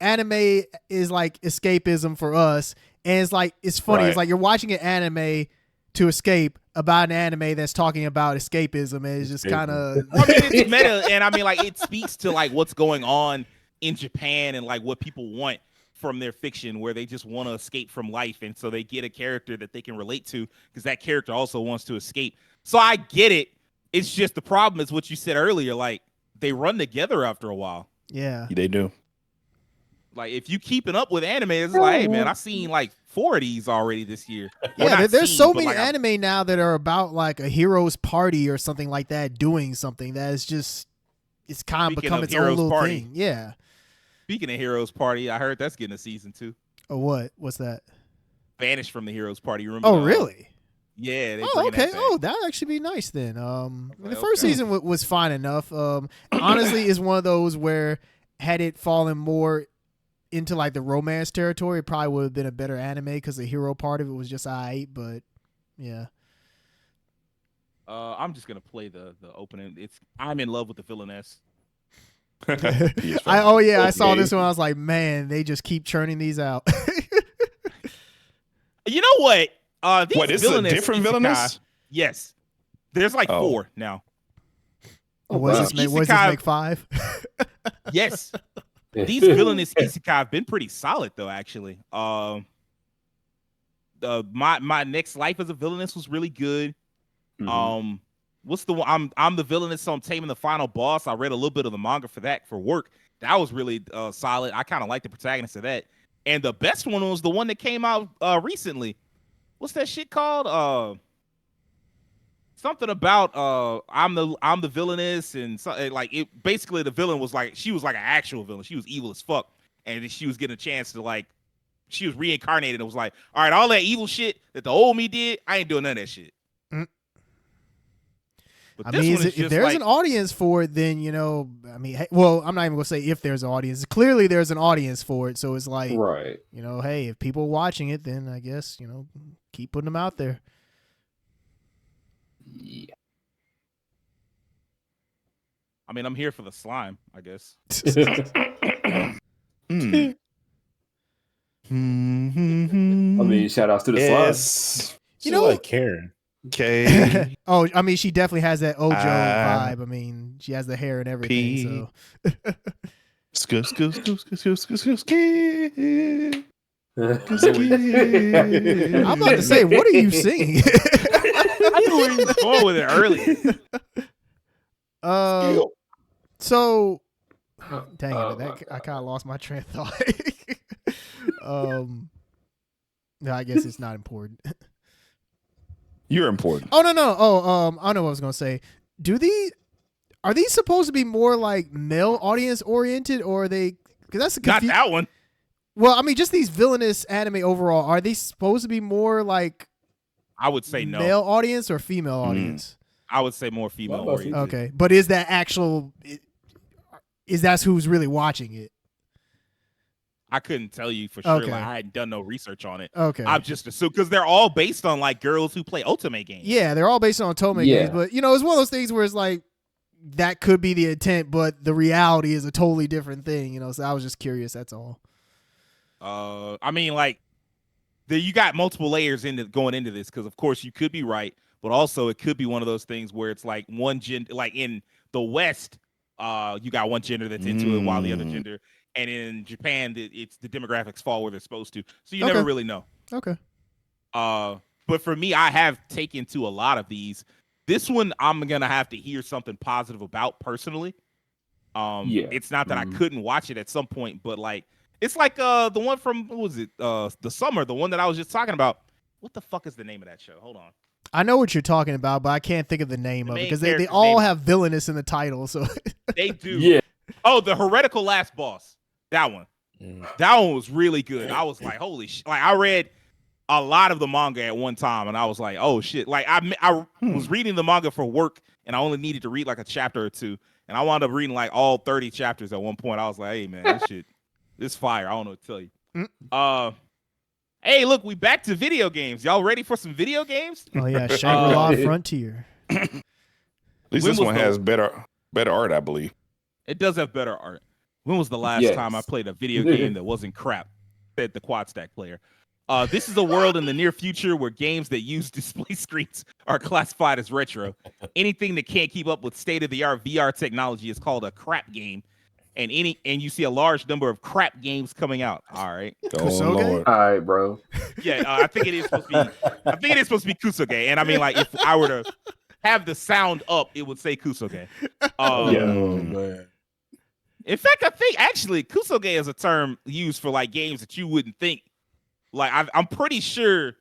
anime is like escapism for us, and it's like it's funny. It's Right. like you're watching an anime to escape about an anime that's talking about escapism, and it's just kind of I mean, it's meta, and I mean, like, it speaks to like what's going on in Japan and like what people want from their fiction, where they just want to escape from life, and so they get a character that they can relate to because that character also wants to escape. So I get it. It's just the problem is what you said earlier. Like, they run together after a while. yeah. They do. Like, if you keeping up with anime, it's like, hey man, I've seen like 4 of these already this year. Well, Yeah, not there's seen, so but, many like, I've- anime now that are about like a hero's party or something like that, doing something that is just it's kind of Speaking become of its own Heroes little Party. thing. Yeah. Speaking of Heroes Party, I heard that's getting a season 2. Or what? What's that? Vanished from the Heroes Party. Remember? Oh, really? Yeah. They Oh, bringing okay. that back. Oh, that would actually be nice then. I mean, the Okay. first season was fine enough. Honestly, is one of those where had it fallen more into like the romance territory, it probably would have been a better anime because the hero part of it was just alright. But yeah, I'm just gonna play the opening. I'm in love with the villainess. I saw Okay. this one. I was like, man, they just keep churning these out. You know what? These What, this is a villainous different isekai- villainous? Yes. There's like Oh. 4 now. What does this Isekai- make 5? Yes. These villainous isekai have been pretty solid though, actually. My next life as a villainess was really good. Mhm. What's the one? I'm the villainess on Taming the Final Boss. I read a little bit of the manga for that for work. That was really solid. I kind of like the protagonist of that. And the best one was the one that came out recently. What's that shit called? Something about I'm the villainess, and so, like it basically the villain was like she was like an actual villain. She was evil as fuck, and she was getting a chance to like she was reincarnated. And it was like, all right, all that evil shit that the old me did, I ain't doing none of that shit. Mm. But I this mean, one is if just there's like, an audience for it, then I mean, hey, well, I'm not even gonna say if there's an audience. Clearly, there's an audience for it. So it's like, Right. hey, if people are watching it, then I guess keep putting them out there. Yeah. I mean, I'm here for the slime, I guess. Mm. I mean, shout outs to the slime. S You know- like Karen. K Oh, I mean, she definitely has that Ojo Ah. vibe. I mean, she has the hair and everything. P. So Skoo, skoo, skoo, skoo, skoo, skoo, skoo, I'm about to say, what are you singing? I knew where he was going with it earlier. Skill. So Oh, dang oh it, my I kind God. of lost my train of thought. No, I guess it's not important. You're important. Oh no. I know what I was gonna say. Are these supposed to be more like male audience oriented, or are they? Because that's a Not that one. Well, I mean, just these villainous anime overall. Are they supposed to be more like I would say no. male audience or female audience? I would say more female What about oriented. Okay, but is that actual? Is that who's really watching it? I couldn't tell you for sure. Okay. Like, I hadn't done no research on it. Okay. I've just assumed because they're all based on like girls who play Ultimate games. Yeah, they're all based on Otome Yeah. games, but you know, it's one of those things where it's like that could be the intent, but the reality is a totally different thing. You know, so I was just curious. That's all. I mean, like, you got multiple layers going into this because, of course, you could be right, but also it could be one of those things where it's like one gender, like in the West, you got one gender that's into it while the other gender, and in Japan, it's the demographics fall where they're supposed to, so you never Okay. really know. Okay. But for me, I have taken to a lot of these. This one, I'm gonna have to hear something positive about personally. Yeah. It's not that Mhm. I couldn't watch it at some point, but like it's like the one from what was it? The summer, the one that I was just talking about. What the fuck is the name of that show? Hold on. I know what you're talking about, but I can't think of the name The of it main because they character's all name- have villainous in the title. So They do. Yeah. Oh, the Heretical Last Boss. That one. Mm. That one was really good. I was like, holy shit. Like I read a lot of the manga at one time, and I was like, oh shit. Like I was reading the manga for work, and I only needed to read like a chapter or two, and I wound up reading like all 30 chapters at one point. I was like, hey man, this shit, this fire. I don't know what to tell you. Hey, look, we back to video games. Y'all ready for some video games? oh yeah, Shangri-La Uh, Frontier. At least When this was one the- has better art, I believe. It does have better art. When was the last Yes. time I played a video game that wasn't crap? Said the Quad Stack player. This is a world in the near future where games that use display screens are classified as retro. Anything that can't keep up with state-of-the-art VR technology is called a crap game. And you see a large number of crap games coming out. All right. Oh Kusoge? Lord. All right, bro. Yeah, I think it is supposed to be. I think it is supposed to be Kusoge. And I mean, like, if I were to have the sound up, it would say Kusoge. Yeah. Oh, man. In fact, I think actually Kusoge is a term used for like games that you wouldn't think. Like I'm pretty sure.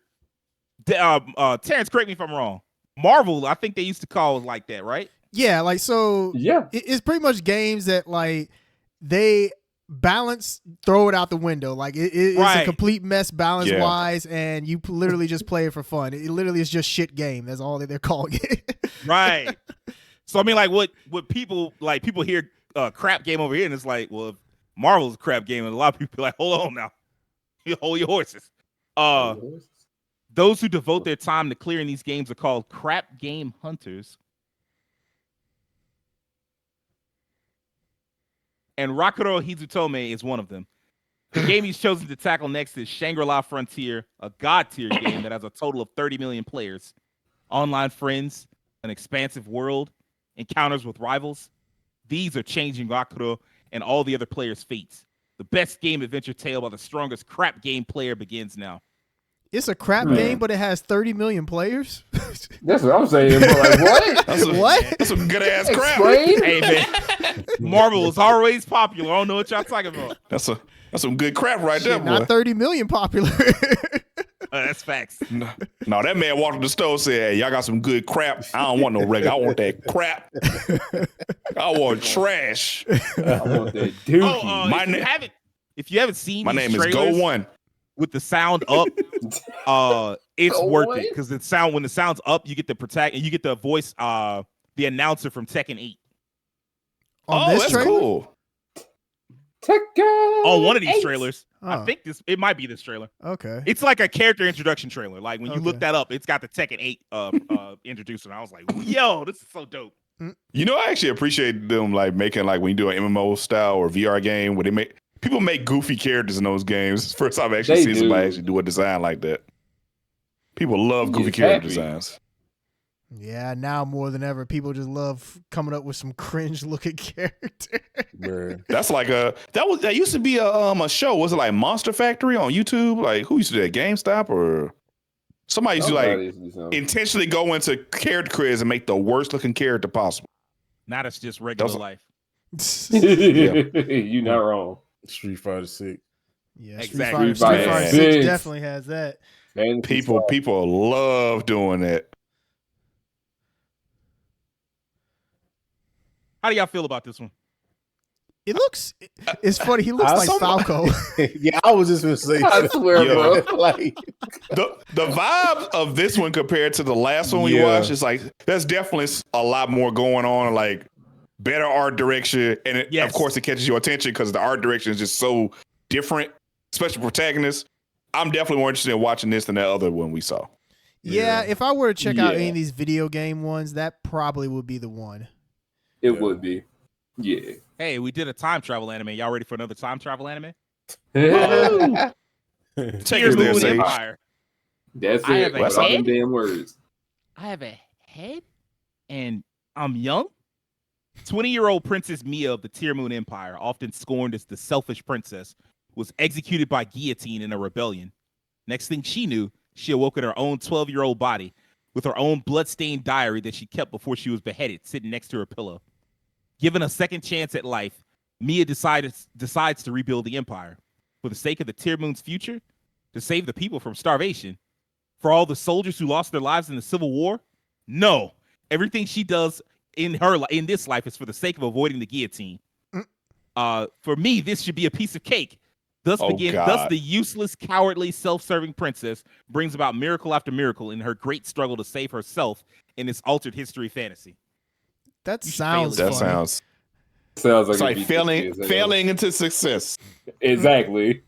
Terrence, correct me if I'm wrong. Marvel, I think they used to call it like that, right? Yeah, like so. Yeah. It's pretty much games that like they balance, throw it out the window. Like it's a Right. complete mess balance Yeah. wise, and you literally just play it for fun. It literally is just shit game. That's all that they're calling it. Right. So I mean, like, what people hear crap game over here, and it's like, well, if Marvel's a crap game, and a lot of people are like, hold on now, you hold your horses. Those who devote their time to clearing these games are called crap game hunters. And Rakuro Hizutome is one of them. The game he's chosen to tackle next is Shangri-La Frontier, a god tier game that has a total of 30 million players, online friends, an expansive world, encounters with rivals. These are changing Rakuro and all the other players' fates. The best game adventure tale by the strongest crap game player begins now. It's a crap Man. game, but it has 30 million players. That's what I'm saying. Bro. Like, what? That's a, What? That's some good ass crap. Explain. Hey man, Marvel is always popular. I don't know what y'all talking about. That's some good crap right there, Shit, boy. not 30 million popular. That's facts. No, that man walked to the store and said, hey, y'all got some good crap. I don't want no regular. I want that crap. I want trash. I want that dookie. Oh, My if you haven't seen My these name is trailers Go One. with the sound up, it's Go worth One? it because when the sound's up, you get the protect and you get the voice, the announcer from Tekken 8 On Oh, this that's trailer? cool. Tekken on one of these 8. trailers. I Oh. think it might be this trailer. Okay. It's like a character introduction trailer. Like when you look Okay. that up, it's got the Tekken 8 introduced, and I was like, yo, this is so dope. You know, I actually appreciate them like making like when you do an MMO style or VR game where people make goofy characters in those games. It's the first time I've actually They seen do. somebody actually do a design like that. People love He goofy is character happy. designs. Yeah, now more than ever, people just love coming up with some cringe looking character. Man. That's like that used to be a show. Was it like Monster Factory on YouTube? Like who used to do that? GameStop or somebody used to like Somebody used to do something. intentionally go into character creators and make the worst looking character possible. Now that's just regular Those- life. You're not wrong. Street Fighter 6. Yeah, Exactly. Street Fighter 6 6 definitely has that. Fantasy Star. People love doing that. How do y'all feel about this one? It looks. It's funny. He looks like Falco. Yeah, I was just gonna say. I swear, Yo. bro. like, The vibe of this one compared to the last one we Yeah. watched is like there's definitely a lot more going on, like better art direction, and Yes. of course it catches your attention because the art direction is just so different, especially protagonists. I'm definitely more interested in watching this than that other one we saw. Yeah, if I were to check out Yeah. any of these video game ones, that probably would be the one. It would be. Yeah. Hey, we did a time travel anime. Y'all ready for another time travel anime? Take Tear us there, Moon Sage. Empire. That's I it. have a Without them head. damn words. I have a head and I'm young. 20-year-old Princess Mia of the Tear Moon Empire, often scorned as the selfish princess, was executed by guillotine in a rebellion. Next thing she knew, she awoke in her own 12-year-old body with her own bloodstained diary that she kept before she was beheaded, sitting next to her pillow. Given a second chance at life, Mia decides to rebuild the empire for the sake of the Tear Moon's future, to save the people from starvation, for all the soldiers who lost their lives in the Civil War. No, everything she does in this life is for the sake of avoiding the guillotine. For me, this should be a piece of cake. Thus Oh, God. the useless, cowardly, self-serving princess brings about miracle after miracle in her great struggle to save herself in this altered history fantasy. That You should sounds fail That it. funny. sounds Sounds like it's like it'd be failing good. failing into success. Exactly.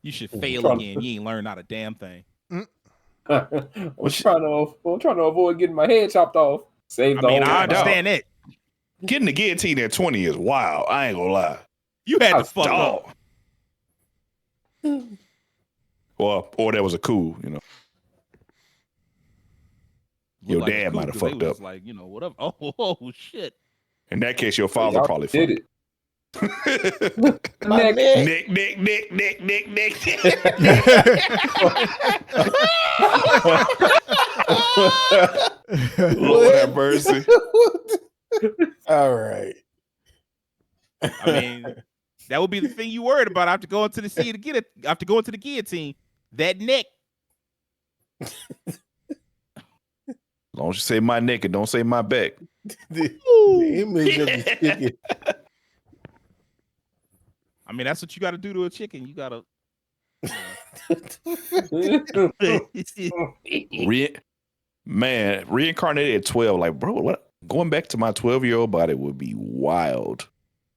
You should fail Trying- again. You ain't learned not a damn thing. I'm trying to avoid getting my head chopped off. Save I the mean, whole I empire. understand that. Getting the guillotine at 20 is wild. I ain't gonna lie. You had to That's fuck up. Dog. Or that was a coup, you know. Your Looked like a dad coup might have 'cause they fucked was up. like, you know, whatever. Oh shit. In that case, your father Y'all probably did fucked. it. my Nick. neck. Nick. Lord have mercy. All right. I mean, that would be the thing you worried about after going to the sea to get it. After going to the guillotine, that neck. As long as you say my neck and don't say my back. the image of the chicken. I mean, that's what you got to do to a chicken. You got to. Reincarnated at 12. Like, bro, what? Going back to my 12-year-old body would be wild.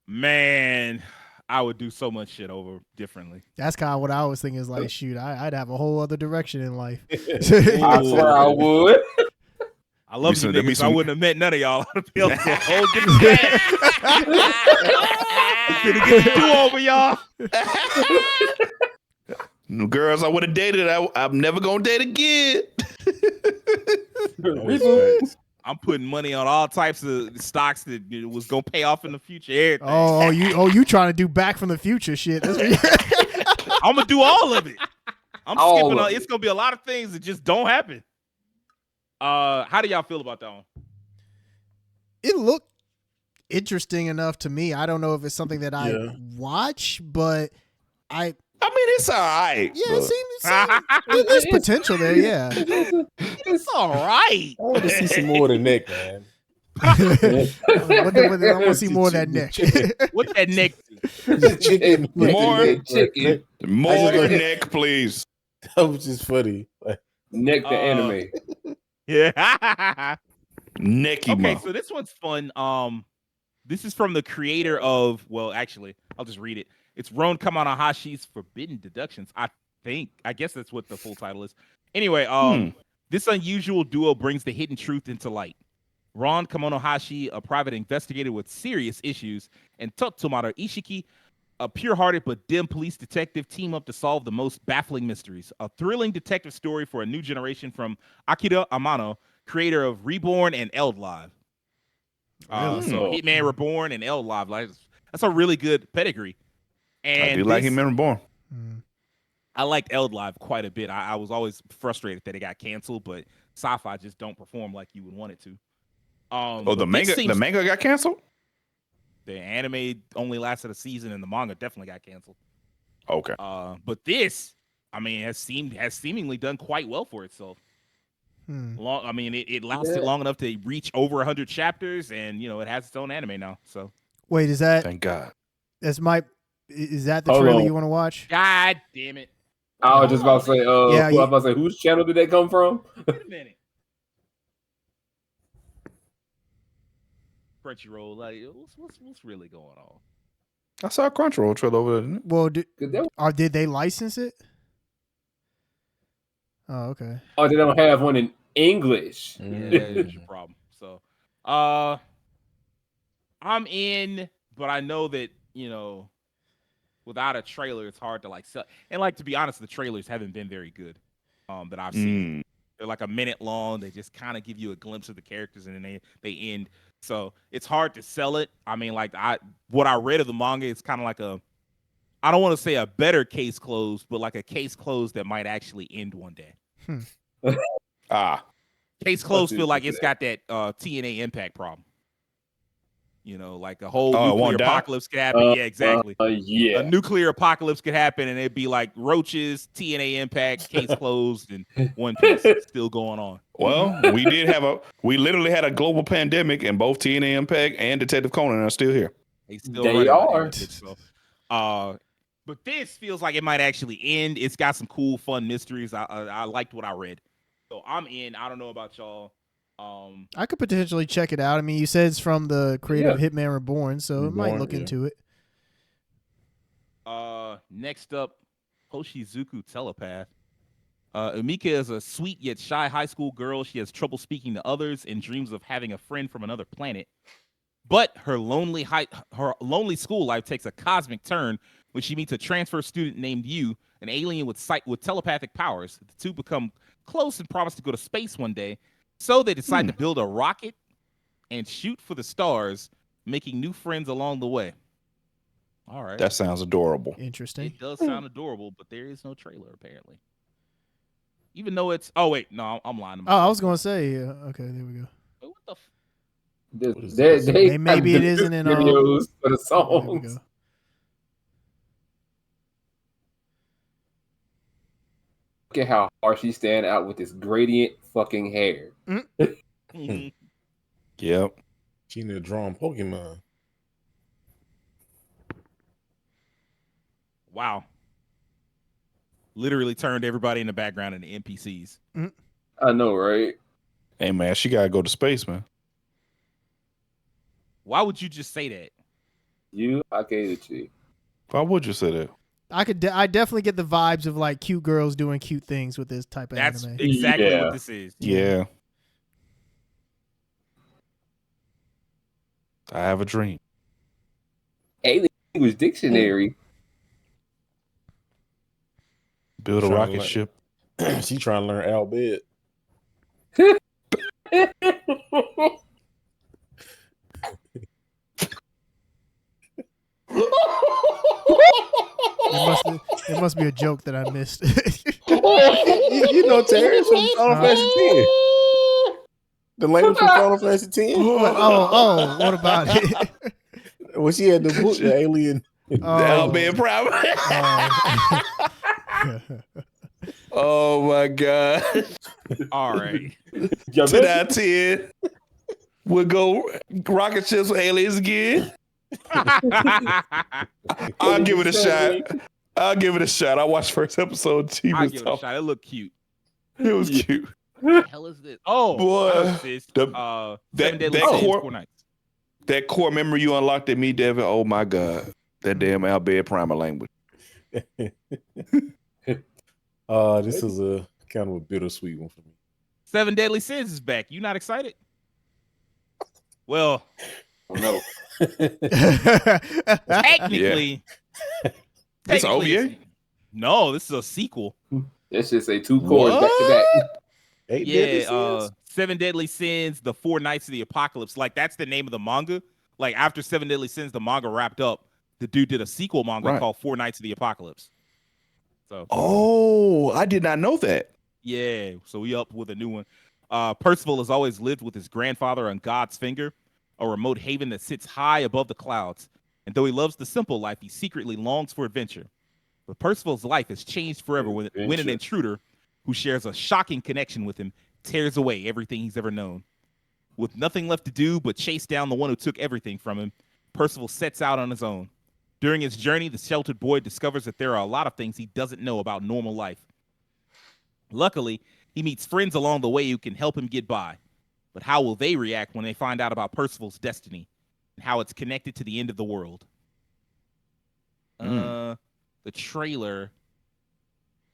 Man, I would do so much shit over differently. That's kind of what I was thinking. Is like, shoot, I'd have a whole other direction in life. I swear I would. I love you There'd be niggas. I some- wouldn't have met none of y'all. I'd be on a whole different path. Gonna get the do-over, y'all. Girls I would have dated, I'm never gonna date again. I'm putting money on all types of stocks that was gonna pay off in the future. Everything. you trying to do Back from the Future shit? That's what I'm gonna do all of it. I'm All skipping of on. it. It's gonna be a lot of things that just don't happen. How do y'all feel about that one? It looked interesting enough to me. I don't know if it's something that I Yeah. watch, but I I mean, it's all right. yeah, there's potential there. Yeah, It's all right. I want to see some more of the neck, man. I want to see more of that neck. What that neck? The chicken. More- chicken. More like- neck, please. That was just funny. Like, Neck the anime. Yeah. Necky Okay, mouth. so this one's fun. This is from the creator of. Well, actually, I'll just read it. It's Ron Kamanahashi's Forbidden Deductions. I guess that's what the full title is. Anyway, this unusual duo brings the hidden truth into light. Ron Kamonohashi, a private investigator with serious issues, and Totomaru Ishiki, a pure-hearted but dim police detective, team up to solve the most baffling mysteries. A thrilling detective story for a new generation from Akira Amano, creator of Reborn and Eld Live. So Hitman Reborn and Eld Live. Like, that's a really good pedigree. And I do like him Reborn. I liked Eld Live quite a bit. I was always frustrated that it got canceled, but sci-fi just don't perform like you would want it to. Oh, but the this manga got canceled? the anime only lasted a season, and the manga definitely got canceled. Okay. But this, I mean, has seemingly done quite well for itself. I mean, it lasted long enough to reach over 100 chapters, and it has its own anime now. So Wait, is that Thank God. is that the Hold trailer on. you want to watch? God damn it! I was just about to say, Yeah, I was about to say, whose channel did that come from? Wait a minute. Crunchyroll, like, what's really going on? I saw a Crunchyroll trailer over there. Didn't it? Well, Because did they license it? Oh, okay. oh, they don't have one in English. Yeah, that's your problem. So, I'm in, but I know that without a trailer, it's hard to like sell. And like, to be honest, the trailers haven't been very good. That I've seen. They're like a minute long. They just kind of give you a glimpse of the characters, and then they end. So it's hard to sell it. I mean, like what I read of the manga is kind of like I don't want to say a better case closed, but like a case closed that might actually end one day. Case closed feel like it's got that TNA Impact problem. Like a whole nuclear apocalypse could happen. Yeah, exactly. Yeah. A nuclear apocalypse could happen, and it'd be like roaches, TNA Impact, case closed, and One Piece still going on. Well, we literally had a global pandemic, and both TNA Impact and Detective Conan are still here. They are. So, but this feels like it might actually end. It's got some cool, fun mysteries. I liked what I read, so I'm in. I don't know about y'all. I could potentially check it out. I mean, you said it's from the creator of Hitman Reborn, so it might look into it. Next up, Hoshizuku Telepath. Umika is a sweet yet shy high school girl. She has trouble speaking to others and dreams of having a friend from another planet. But her lonely school life takes a cosmic turn when she meets a transfer student named Yu, an alien with telepathic powers. The two become close and promise to go to space one day. So they decide to build a rocket and shoot for the stars, making new friends along the way. All right. That sounds adorable. Interesting. It does sound adorable, but there is no trailer, apparently. Even though it's... Oh, wait. No, I'm lying to myself. Oh, I was going to say, okay, there we go. Wait, what the... Maybe it isn't in videos for the oh, there we songs. go. Look at how hard she's standing out with this gradient fucking hair. Yep. She need to draw on Pokemon. Wow. Literally turned everybody in the background into NPCs. I know, right? Hey, man, she got to go to space, man. Why would you just say that? I gave it to you. Why would you say that? I definitely get the vibes of like cute girls doing cute things with this type of That's anime. exactly what this is. Yeah. I have a dream. English dictionary. Build a Trying to rocket learn- ship. She trying to learn Albed. It must be a joke that I missed. you know Terrence from Final Fantasy 10. The language from Final Fantasy 10. What about it? When she had the book, the alien. Albed Prime. Oh my God. All right. 10 out of 10. We'll go rocket ships with aliens again. I'll give it a shot. I watched first episode. I'll give it a shot. It looked cute. It was cute. What the hell is this? Oh, Boy, I know what this is. Seven Deadly that Sins, core- 4 Nights. That core memory you unlocked at me, Devin. Oh my God. That damn Albed Primer language. This is a kind of a bittersweet one for me. 7 Deadly Sins is back. You not excited? Well, No. technically, It's OVA? No, this is a sequel. Let's just say 2 chords back to back. 8 Deadly Yeah, Sins? 7 Deadly Sins, the 4 Nights of the Apocalypse. Like, that's the name of the manga. Like, after 7 Deadly Sins, the manga wrapped up. The dude did a sequel manga called 4 Nights of the Apocalypse. So, Oh, I did not know that. yeah. So we up with a new one. Percival has always lived with his grandfather on God's finger, a remote haven that sits high above the clouds. And though he loves the simple life, he secretly longs for adventure. But Percival's life has changed forever when an intruder who shares a shocking connection with him tears away everything he's ever known. With nothing left to do but chase down the one who took everything from him, Percival sets out on his own. During his journey, the sheltered boy discovers that there are a lot of things he doesn't know about normal life. Luckily, he meets friends along the way who can help him get by. But how will they react when they find out about Percival's destiny and how it's connected to the end of the world? The trailer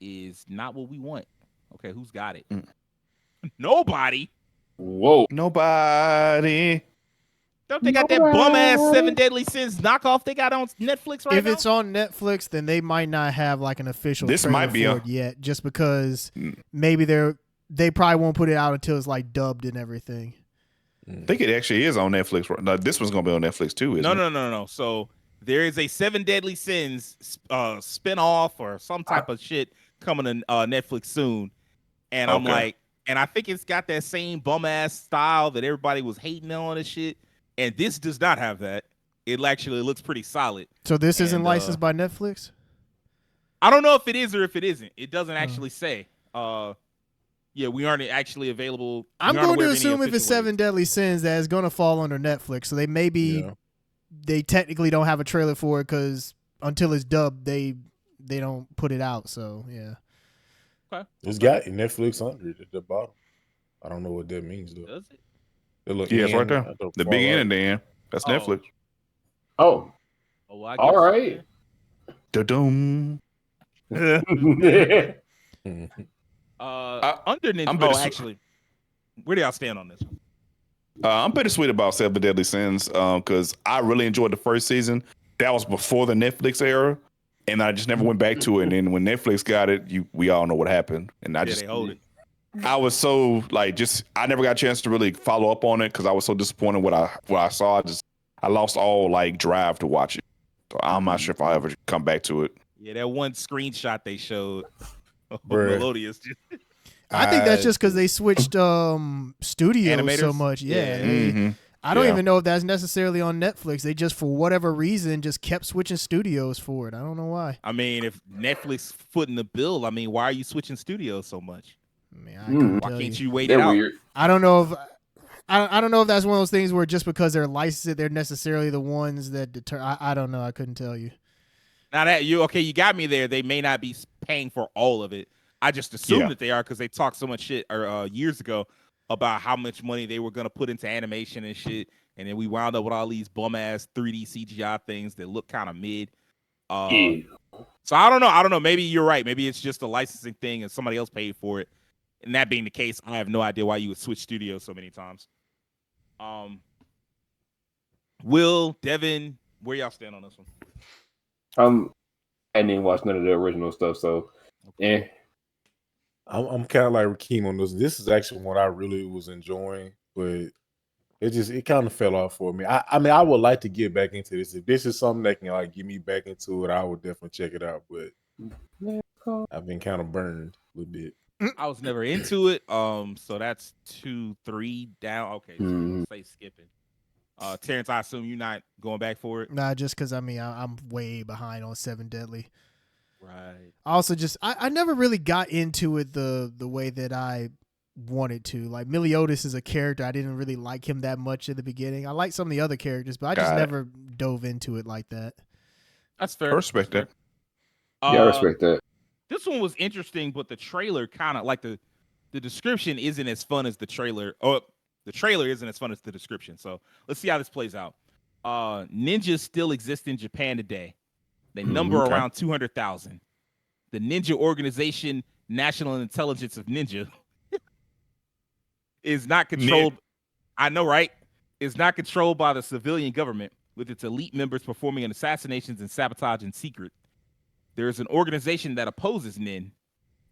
is not what we want. Okay, who's got it? Nobody. Whoa. Nobody. Don't they got that bum ass Seven Deadly Sins knockoff they got on Netflix right now? If it's on Netflix, then they might not have like an official This trailer might be for a- it yet, just because maybe they probably won't put it out until it's like dubbed and everything. I think it actually is on Netflix. No, this one's gonna be on Netflix too, isn't it? No. So there is a Seven Deadly Sins spinoff or some type of shit coming to Netflix soon, and I'm Okay. like, and I think it's got that same bum ass style that everybody was hating on and shit, and this does not have that. It actually looks pretty solid. So this isn't And, licensed by Netflix? I don't know if it is or if it isn't. It doesn't actually say. Yeah, we aren't actually available. I'm we aren't going to aware of any assume if it's official Seven Deadly Sins that it's going to fall under Netflix. So they maybe they technically don't have a trailer for it because until it's dubbed, they don't put it out. So yeah. It's got Netflix under it at the bottom. I don't know what that means though. Does it? It look Yeah, it's right there. at The far big right. end and the end. That's Oh. Netflix. Oh. Oh, I All guess. right. Da-dum. Under Ninja. I'm Oh, bittersweet. actually, where do y'all stand on this one? I'm bittersweet about Seven Deadly Sins because I really enjoyed the first season. That was before the Netflix era, and I just never went back to it. And then when Netflix got it, we all know what happened. And I They hold it. I was so I never got a chance to really follow up on it because I was so disappointed what I saw. I lost all drive to watch it. So I'm not sure if I'll ever come back to it. Yeah, that one screenshot they showed of Bruh. Melodious. I think that's just because they switched studios Animators? so much. Yeah. Yeah. Mhm. I don't Yeah. even know if that's necessarily on Netflix. They just, for whatever reason, just kept switching studios for it. I don't know why. I mean, if Netflix footing the bill, I mean, why are you switching studios so much? I mean, I couldn't Why tell can't you. you wait it They're out? weird. I don't know if I don't know if that's one of those things where just because they're licensed, they're necessarily the ones that deter. I don't know. I couldn't tell you. Now that you got me there. They may not be paying for all of it. I just assume Yeah. that they are because they talked so much shit years ago about how much money they were gonna put into animation and shit, and then we wound up with all these bum ass 3D CGI things that look kind of mid. Yeah. So I don't know. Maybe you're right. Maybe it's just a licensing thing and somebody else paid for it. And that being the case, I have no idea why you would switch studios so many times. Will, Devin, where y'all stand on this one? I didn't even watch none of the original stuff, so yeah. I'm kind of like Rakeem on this. This is actually one I really was enjoying, but it kind of fell off for me. I mean, I would like to get back into this. If this is something that can get me back into it, I would definitely check it out. But I've been kind of burned a little bit. I was never into it. So that's 2, 3 down. Okay, so Mhm. say skipping. Terrence, I assume you're not going back for it. Nah, just because I'm way behind on Seven Deadly. Right. Also, just I never really got into it the way that I wanted to. Like Meliodas is a character, I didn't really like him that much in the beginning. I like some of the other characters, but I just Got it. never dove into it like that. That's fair. I respect that. Yeah, I respect that. This one was interesting, but the trailer kind of like the description isn't as fun as the trailer. Or the trailer isn't as fun as the description. So let's see how this plays out. Ninjas still exist in Japan today. They number Okay. around 200,000. The ninja organization, National Intelligence of Ninja, is not controlled. I know, right? Is not controlled by the civilian government, with its elite members performing assassinations and sabotage in secret. There is an organization that opposes Nin,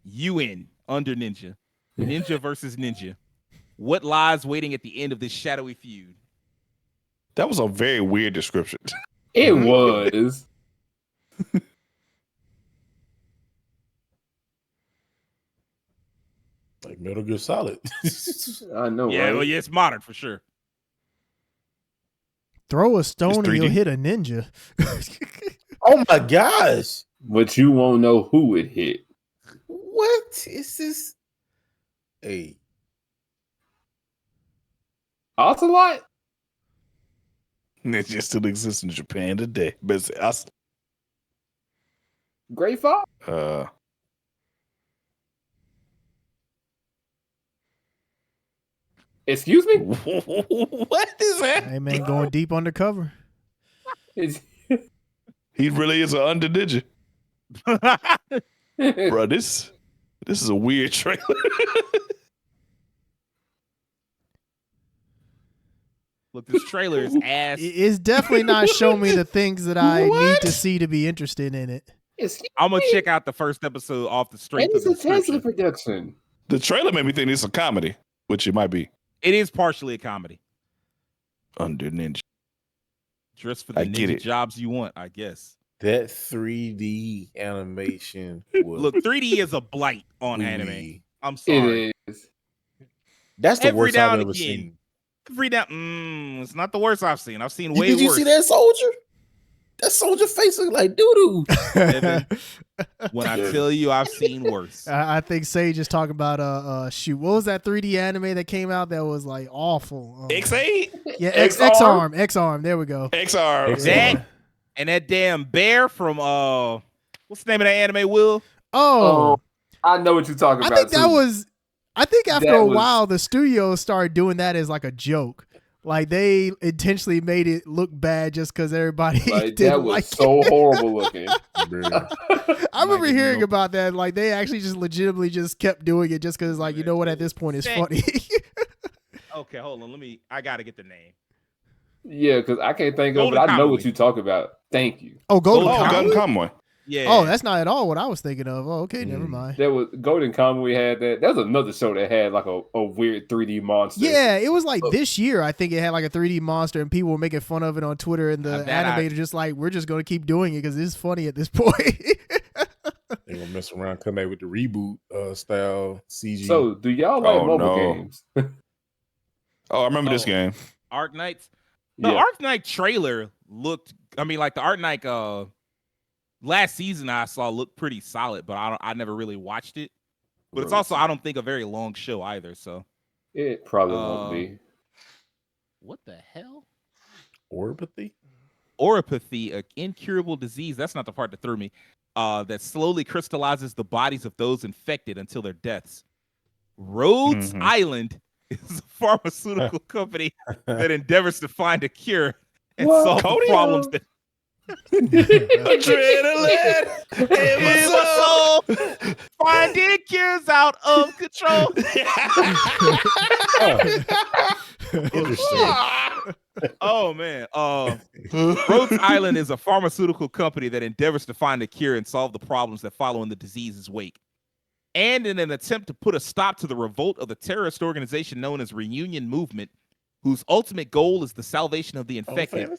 UN, under Ninja. Ninja versus Ninja. What lies waiting at the end of this shadowy feud? That was a very weird description. It was. Like Metal Gear Solid. I know, Yeah, right? well, yeah, it's modern for sure. Throw a stone and you'll 3D? hit a ninja. Oh my gosh. But you won't know who it hit. What is this? Hey. Ocelot? Ninja still exists in Japan today. But Great Fox? Excuse me? what is that? Hey man, going deep undercover. Is- He really is an under ninja. Bro, this is a weird trailer. Look, this trailer is ass. It's definitely not showing me the things that I need What? to see to be interested in it. Excuse I'm gonna me? check out the first episode off the And strength of it's the a Tesla description. production. The trailer made me think it's a comedy, which it might be. It is partially a comedy. Under ninja. Just for the I get ninja it. jobs you want, I guess. That 3D animation was Look, 3D is a blight on anime. ooey. I'm sorry. It is. That's the Every worst now I've and ever again. seen. Read that. It's not the worst I've seen. I've seen way Did you worse. see that soldier? That soldier face look like doo doo. Evan, when I tell you I've seen worse. I think Sage is talking about shoot, what was that 3D anime that came out that was like awful? X8? Yeah, X-Arm? X Arm. There we go. XR. That and that damn bear from what's the name of that anime, Will? Oh, I know what you're talking I about. think that too. was. I think after That a was- while, the studio started doing that as like a joke. Like they intentionally made it look bad just because everybody Like, didn't that was like so it. horrible looking. Bruh. I remember Like, hearing nope. about that. Like they actually just legitimately just kept doing it just because, like, you know what? At this point, it's funny. Okay, hold on. I gotta get the name. Yeah, because I can't think of it. Golden I know Kamuy. what you talk about. Thank you. Oh, Golden Oh, Kamuy? Gun Conway. Yeah. Oh, that's not at all what I was thinking of. Oh, okay, never Mm. mind. There was Golden Kamuy had that. That was another show that had like a weird 3D monster. Yeah, it was like Look. this year. I think it had like a 3D monster, and people were making fun of it on Twitter. And the That I- animator just like, we're just going to keep doing it because it's funny at this point. They gonna mess around, come back with the reboot style CG. So, do y'all like Oh, mobile no. games? Oh, I remember this Oh. game. Arc Knights. The Yeah. Arc Knight trailer looked. I mean, like the Arc Knight last season I saw looked pretty solid, but I never really watched it. But it's also I don't think a very long show either. So It probably won't Uh, be. what the hell? Orbithy? Oropathy, an incurable disease. That's not the part that threw me. That slowly crystallizes the bodies of those infected until their deaths. Rhodes Mhm. Island is a pharmaceutical company that endeavors to find a cure and What? solve Cody? the problems that Adrenaline. is so finding cures out of control. Interesting. Oh man. Rhodes Island is a pharmaceutical company that endeavors to find a cure and solve the problems that follow in the disease's wake. And in an attempt to put a stop to the revolt of the terrorist organization known as Reunion Movement, whose ultimate goal is the salvation of the infected,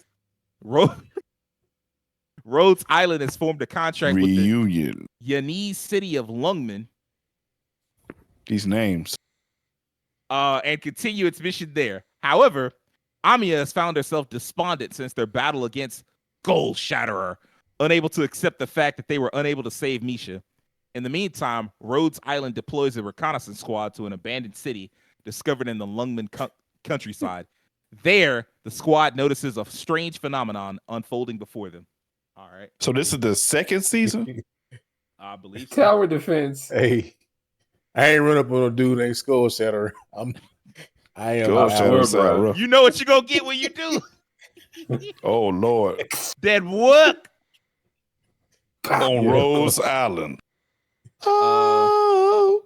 Rhodes Island has formed a contract with the Reunion. Yanese city of Lungmen These names. and continue its mission there. However, Amiya has found herself despondent since their battle against Goal Shatterer, unable to accept the fact that they were unable to save Misha. In the meantime, Rhodes Island deploys a reconnaissance squad to an abandoned city discovered in the Lungmen countryside. There, the squad notices a strange phenomenon unfolding before them. All right, So this is the second season? I believe so. Tower defense. Hey, I ain't run up on a dude named Skull Shatter. I am Go I out. swear, Shadow Side bro. Rough. You know what you're gonna get when you do Oh Lord. that. What? On Yeah. Rose Island. Oh.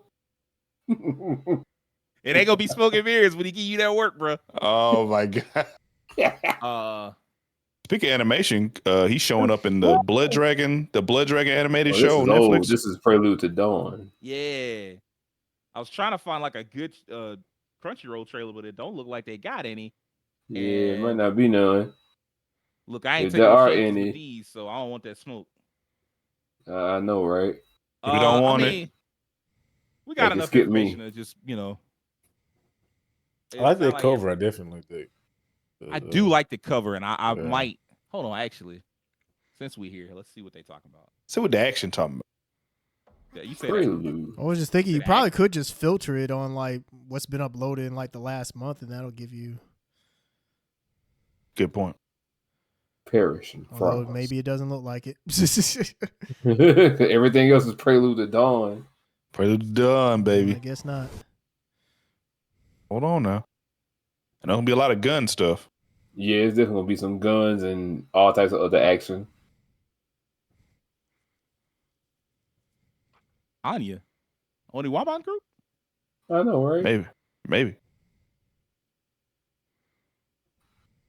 It ain't gonna be smoking mirrors when he give you that work, bro. Oh my God. Speaking of animation, he's showing up in the Blood Dragon animated Oh, show on Netflix. This is Prelude to Dawn. Yeah, I was trying to find like a good Crunchyroll trailer, but it don't look like they got any. Yeah, it might And- not be none. Look, I ain't If taking there no are chances any- with these, so I don't want that smoke. I know, right? We don't want I it. mean, We got They can enough skip me. information to just, you know. I like It's that not cover. I definitely like that. I do like the cover, and I yeah. might hold on. Actually, since we here, let's see what they talking about. See what the action talking about. Yeah, you say that. Prelude. I was just thinking you An probably act- could just filter it on like what's been uploaded in like the last month, and that'll give you. Good point. Perish and Although frost. maybe it doesn't look like it. Everything else is Prelude to Dawn. Prelude done, baby. I guess not. Hold on now. And there's gonna be a lot of gun stuff. Yeah, it's definitely gonna be some guns and all types of other action. Anya, only Waban group. I know, right? Maybe.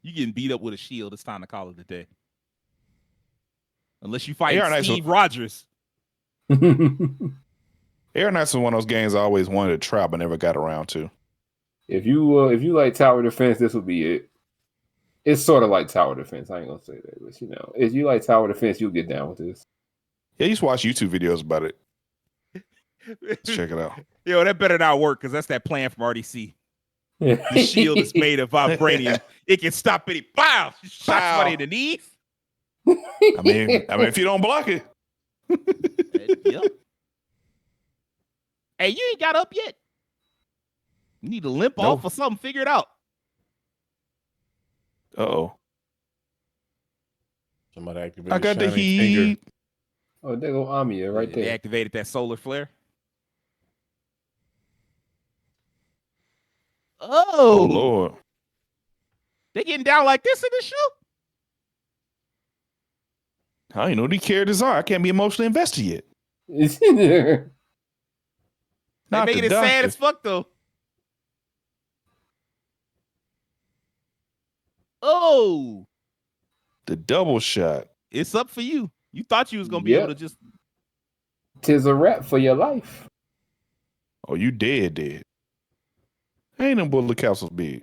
You getting beat up with a shield. It's time to call it a day. Unless you fight AR Knights Steve Rogers. Air Knights is one of those games I always wanted to try, but never got around to. if you like tower defense, this would be it. It's sort of like tower defense. I ain't gonna say that, but you know, if you like tower defense, you'll get down with this. Yeah, you used to watch YouTube videos about it. Let's check it out. Yo, that better not work because that's that plan from RDC. The shield is made of vibranium. It can stop any. Bow! Shot Bow. somebody in the knees. I mean, if you don't block it, Yep. Hey, you ain't got up yet. You need to limp No. off or something. Figure it out. uh-oh. Somebody activated. I got the Shining heat. Finger. Oh, there go Amia right They there. activated that solar flare. Oh, Oh, Lord. they getting down like this in this show? I don't even know who these characters are. I can't be emotionally invested yet. They Not making the it sad doctor. as fuck though. Oh, The double shot. it's up for you. You thought you was gonna be Yep. able to just. Tis a wrap for your life. Oh, you dead. Ain't them bullet capsules big.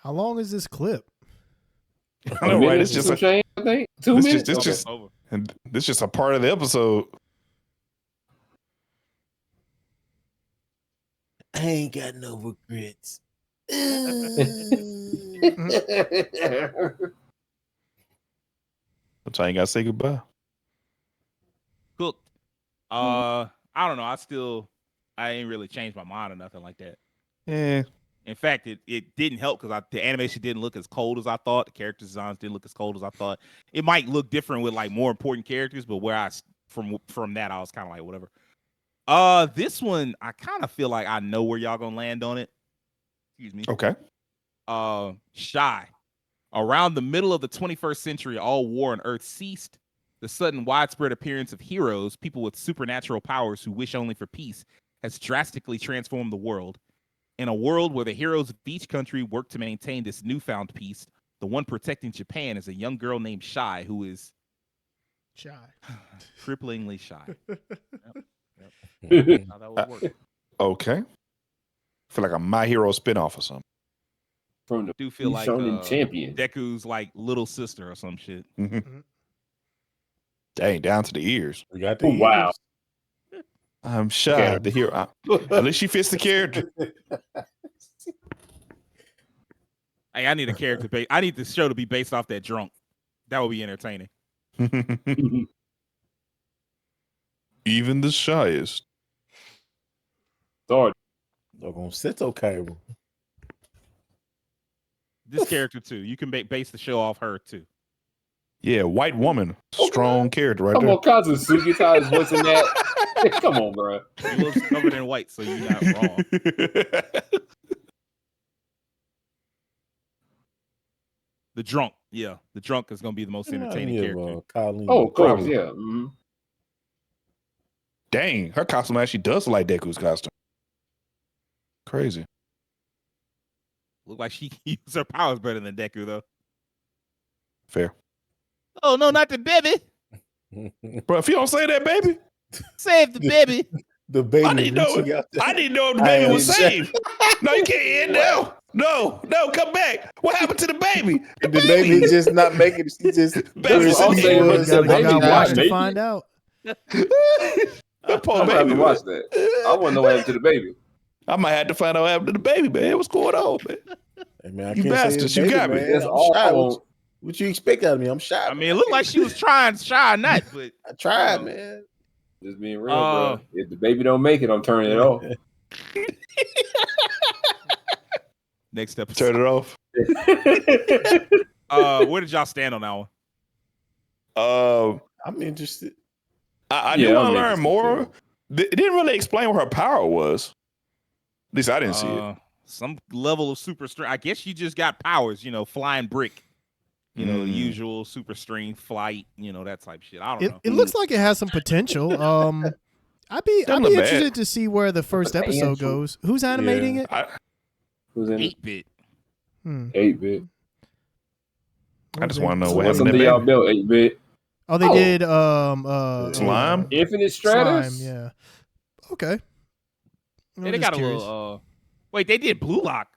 How long is this clip? I know, right? It's just some shame, I think. 2 This minutes. just- this Okay. just- Over. and this is just a part of the episode. I ain't got no regrets. Sometimes you gotta say goodbye. Cooked. I don't know. I ain't really changed my mind or nothing like that. Yeah. In fact, it didn't help because the animation didn't look as cold as I thought. The character designs didn't look as cold as I thought. It might look different with like more important characters, but from that I was kind of like whatever. This one I kind of feel like I know where y'all gonna land on it. Excuse me. Okay. Shy. Around the middle of the 21st century, all war on Earth ceased. The sudden widespread appearance of heroes, people with supernatural powers who wish only for peace, has drastically transformed the world. In a world where the heroes of each country work to maintain this newfound peace, the one protecting Japan is a young girl named Shy, who is Shy. cripplingly shy. Mhm. How that would work. Okay. Feel like a My Hero spinoff or something. From the Do feel like Shonen champion. Deku's like little sister or some shit. Dang, down to the ears. We got the Oh, wow. ears. I'm shy. The hero. At least she fits the character. Hey, I need a character. I need the show to be based off that drunk. That would be entertaining. Even the shyest. Sorry. Doggone Seto Cable. This character too. You can base the show off her too. Yeah, white woman. Strong character right Come there. on, Kazusuki Ty's voicing that. Come on, bro. He looks covered in white, so you're not wrong. The drunk, yeah, the drunk is gonna be the most entertaining character. Colleen. Oh, of course, Crowley. yeah. Mhm. Dang, her costume actually does look like Deku's costume. Crazy. Look like she can use her powers better than Deku though. Fair. Oh no, not the baby! Bro, if you don't say that, baby. Save the baby! The baby I didn't know. reaching out. I didn't know if the I baby was am saved. No, you can't end now. No, come back. What happened to the baby? The baby just not making it. She just Baby just all I'm she saying, was- but You the baby gotta died, watch to maybe. find out. That poor I'm gonna have baby. to watch that. I want to know what happened to the baby. I might have to find out what happened to the baby, man. What's going on, man? Hey, man, I You can't bastards, say you it's got me. man. That's I'm all shy. I want. What you expect out of me? I'm shy. I mean, it looked like she was trying not, but I tried, you know. man. Just being real, Oh. bro. If the baby don't make it, I'm turning it off. next episode. Turn it off. Where did y'all stand on that one? I'm interested. I Yeah, do want I'm to learn interested more. too. It didn't really explain what her power was. At least I didn't see it. Some level of super strength. I guess she just got powers, flying brick. The usual super strength, flight, that type shit. I don't know. It looks like it has some potential. I'd be Doesn't look interested bad. to see where the first episode Potential. goes. Who's animating it? Who's in it? 8-bit. 8-bit. I just want to know what What's happened under to y'all that belt? 8-bit. Oh, they Oh. did Slime? Infinite Stratus. Slime, yeah. Okay. Yeah, I'm they just got a curious. little. Wait, they did Blue Lock.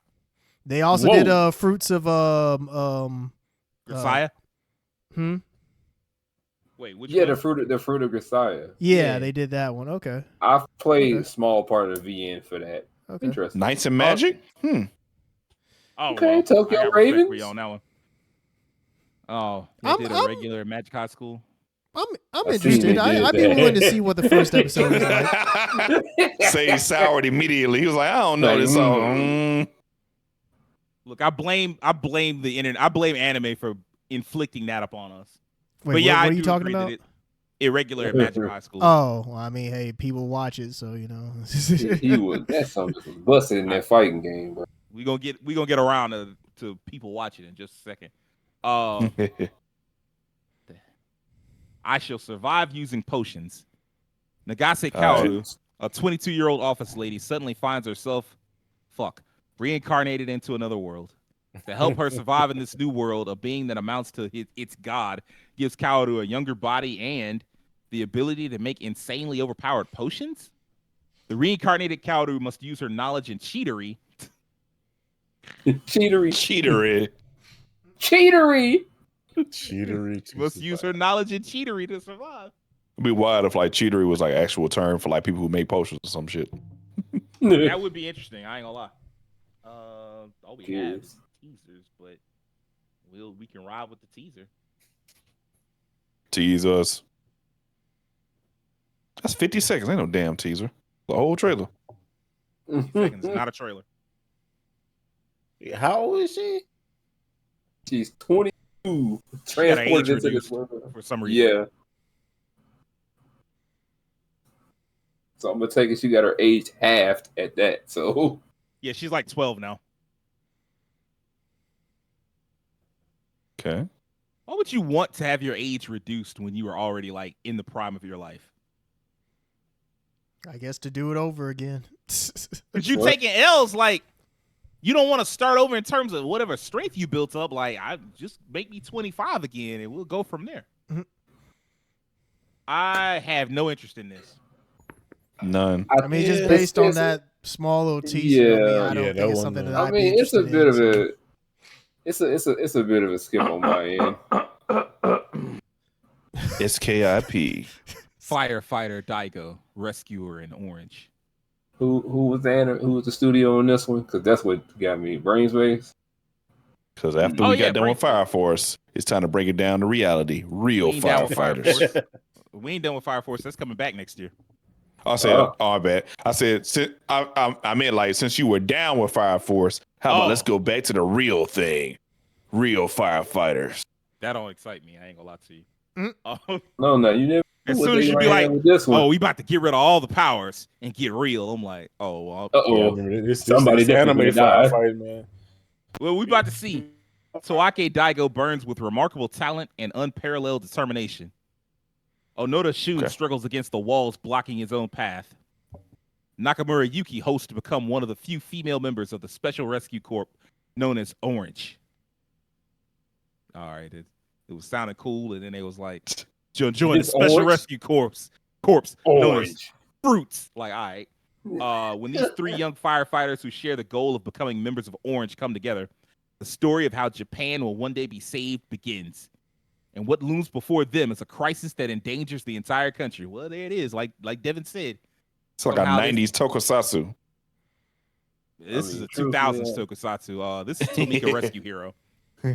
They also Whoa. did fruits of Josiah. Wait, which Yeah, one? the fruit of Grisaya. yeah, they did that one. Okay. I've played Okay. a small part of the VN for that. Okay. Interesting. Knights and Magic? Oh, Okay, well, Tokyo I got respect for Ravens. you on that one. Oh, they I'm- did a I'm- regular Magic High School. I'm I see interested. they did I'd be that. willing to see what the first episode is like. Say he soured immediately. He was like, I don't know Like, this song. Look, I blame the internet. I blame anime for inflicting that upon us. Wait, but yeah, what I are you do talking agree about? that irregular at Magic High School. Oh, well, I mean, hey, people watch it, so he was that something just was busted in that fighting game, bro. we gonna get around to people watching in just a second. I shall survive using potions. Nagase Kaoru, a 22-year-old office lady, suddenly finds herself reincarnated into another world. To help her survive in this new world, a being that amounts to its god gives Kaoru a younger body and the ability to make insanely overpowered potions. The reincarnated Kaoru must use her knowledge and cheatery. Cheatery. Cheatery. Cheatery. Must use her knowledge and cheatery to survive. It'd be wild if like cheatery was like actual term for like people who make potions or some shit. That would be interesting. I ain't gonna lie. All we have is teasers, but we can ride with the teaser. Tease us. That's 50 seconds. Ain't no damn teaser. The whole trailer. Seconds, not a trailer. How old is she? She's 22. She got her age Transported into this reduced world. for some reason. Yeah. So I'm gonna take it. She got her age halved at that. So Yeah, she's like 12 now. Okay. Why would you want to have your age reduced when you were already like in the prime of your life? I guess to do it over again. But you What? taking L's like you don't want to start over in terms of whatever strength you built up. Like, I just make me 25 again and we'll go from there. Mhm. I have no interest in this. None. I mean, just based on that small little teaser, I Yeah. don't Yeah, think that it's one, something that I I'd be mean, it's a interested bit in, of so. a it's a bit of a skip on my end. SKIP. Firefighter Daigo, rescuer in orange. Who was the studio on this one? Because that's what got me Brainspace. Because after Oh, we yeah, got done with Breakthrough. Fire Force, it's time to break it down to reality. Real We ain't down with Fire firefighters. Force. We ain't done with Fire Force. That's coming back next year. I said, I bet. I said, I meant like since you were down with Fire Force, how about let's go back to the real thing, real firefighters. That don't excite me. I ain't gonna lie to you. Mm. No, you never. As what soon as they you be ran like, with this one. oh, we about to get rid of all the powers and get real. I'm like, oh, well, Uh-oh. This Somebody definitely anime died. firefight, man. well, we about to see. Toake Daigo burns with remarkable talent and unparalleled determination. Onoda Shun struggles against the walls blocking his own path. Nakamura Yuki hopes to become one of the few female members of the Special Rescue Corps known as Orange. All right, it was sounding cool, and then they was like, join the It's Special Orange? Rescue Corps known as Orange. fruits. Like, all right. When these three young firefighters who share the goal of becoming members of Orange come together, the story of how Japan will one day be saved begins. And what looms before them is a crisis that endangers the entire country. Well, there it is. Like Devin said. It's like a Somehow 90s tokusatsu. This is a truthfully, 2000s tokusatsu. This is Tomika Rescue Hero. I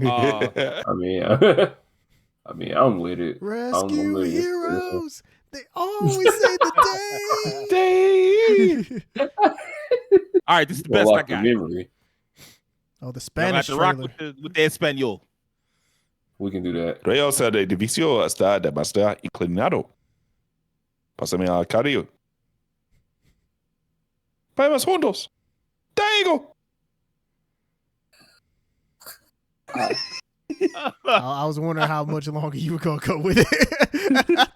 mean, I'm with it. Rescue with it. heroes. They always say the day. All right, this is the Go best I off the got. memory. Oh, the Y'all Spanish got to rock trailer. with the Espanol. We can do that. Realza de Divisio está demasiado inclinado. Pásame al carril. Vamos juntos. Diego. I was wondering how much longer you were gonna go with it.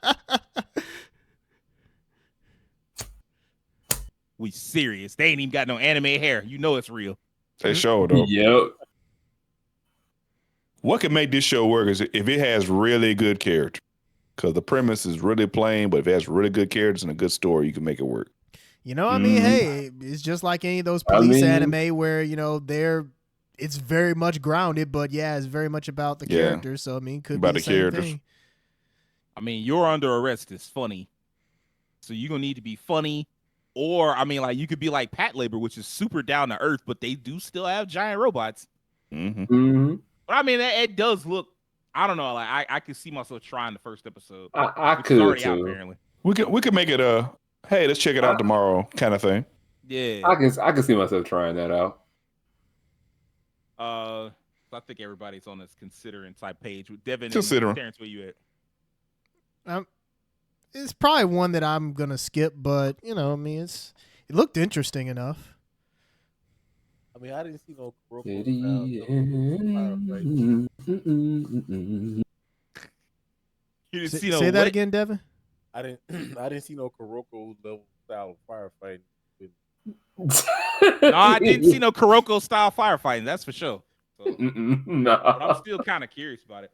We serious. They ain't even got no anime hair. You know it's real. They show though. Yep. What can make this show work is if it has really good characters. Because the premise is really plain, but if it has really good characters and a good story, you can make it work. You know, I mean, hey, it's just like any of those police anime where, you know, it's very much grounded, but yeah, it's very much about the characters. So I mean, could About be the the same characters. thing. I mean, You're Under Arrest is funny. So you're going to need to be funny. Or, I mean, like, you could be like Pat Labor, which is super down to earth, but they do still have giant robots. Mm-hmm. Mm-hmm. But I mean, it does look, I don't know, like, I could see myself trying the first episode. I Which is could already out, too. apparently. We could make it a hey, let's check it out tomorrow kind of thing. Yeah. I can see myself trying that out. So I think everybody's on this considering type page. With Devin Considering. and Terrence, where you at? It's probably one that I'm gonna skip, but you know, I mean, it looked interesting enough. I mean, I didn't see no Kuroko City. You didn't Say, see no say that what? again, Devin. I didn't see no Kuroko level style firefighting. No, I didn't see no Kuroko style firefighting. That's for sure. So, but I'm No. still kind of curious about it.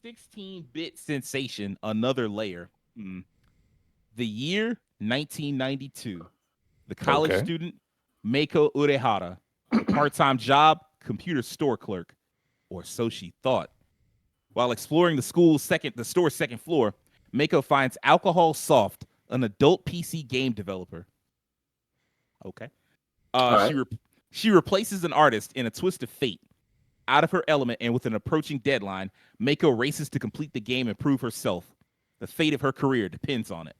16-bit sensation, another layer. The year 1992. The college Okay. student Meiko Urehara. The part-time job, computer store clerk, or so she thought. While exploring the store's second floor, Meiko finds Alcohol Soft, an adult PC game developer. Okay. right. She replaces an artist in a twist of fate. Out of her element and with an approaching deadline, Meiko races to complete the game and prove herself. The fate of her career depends on it.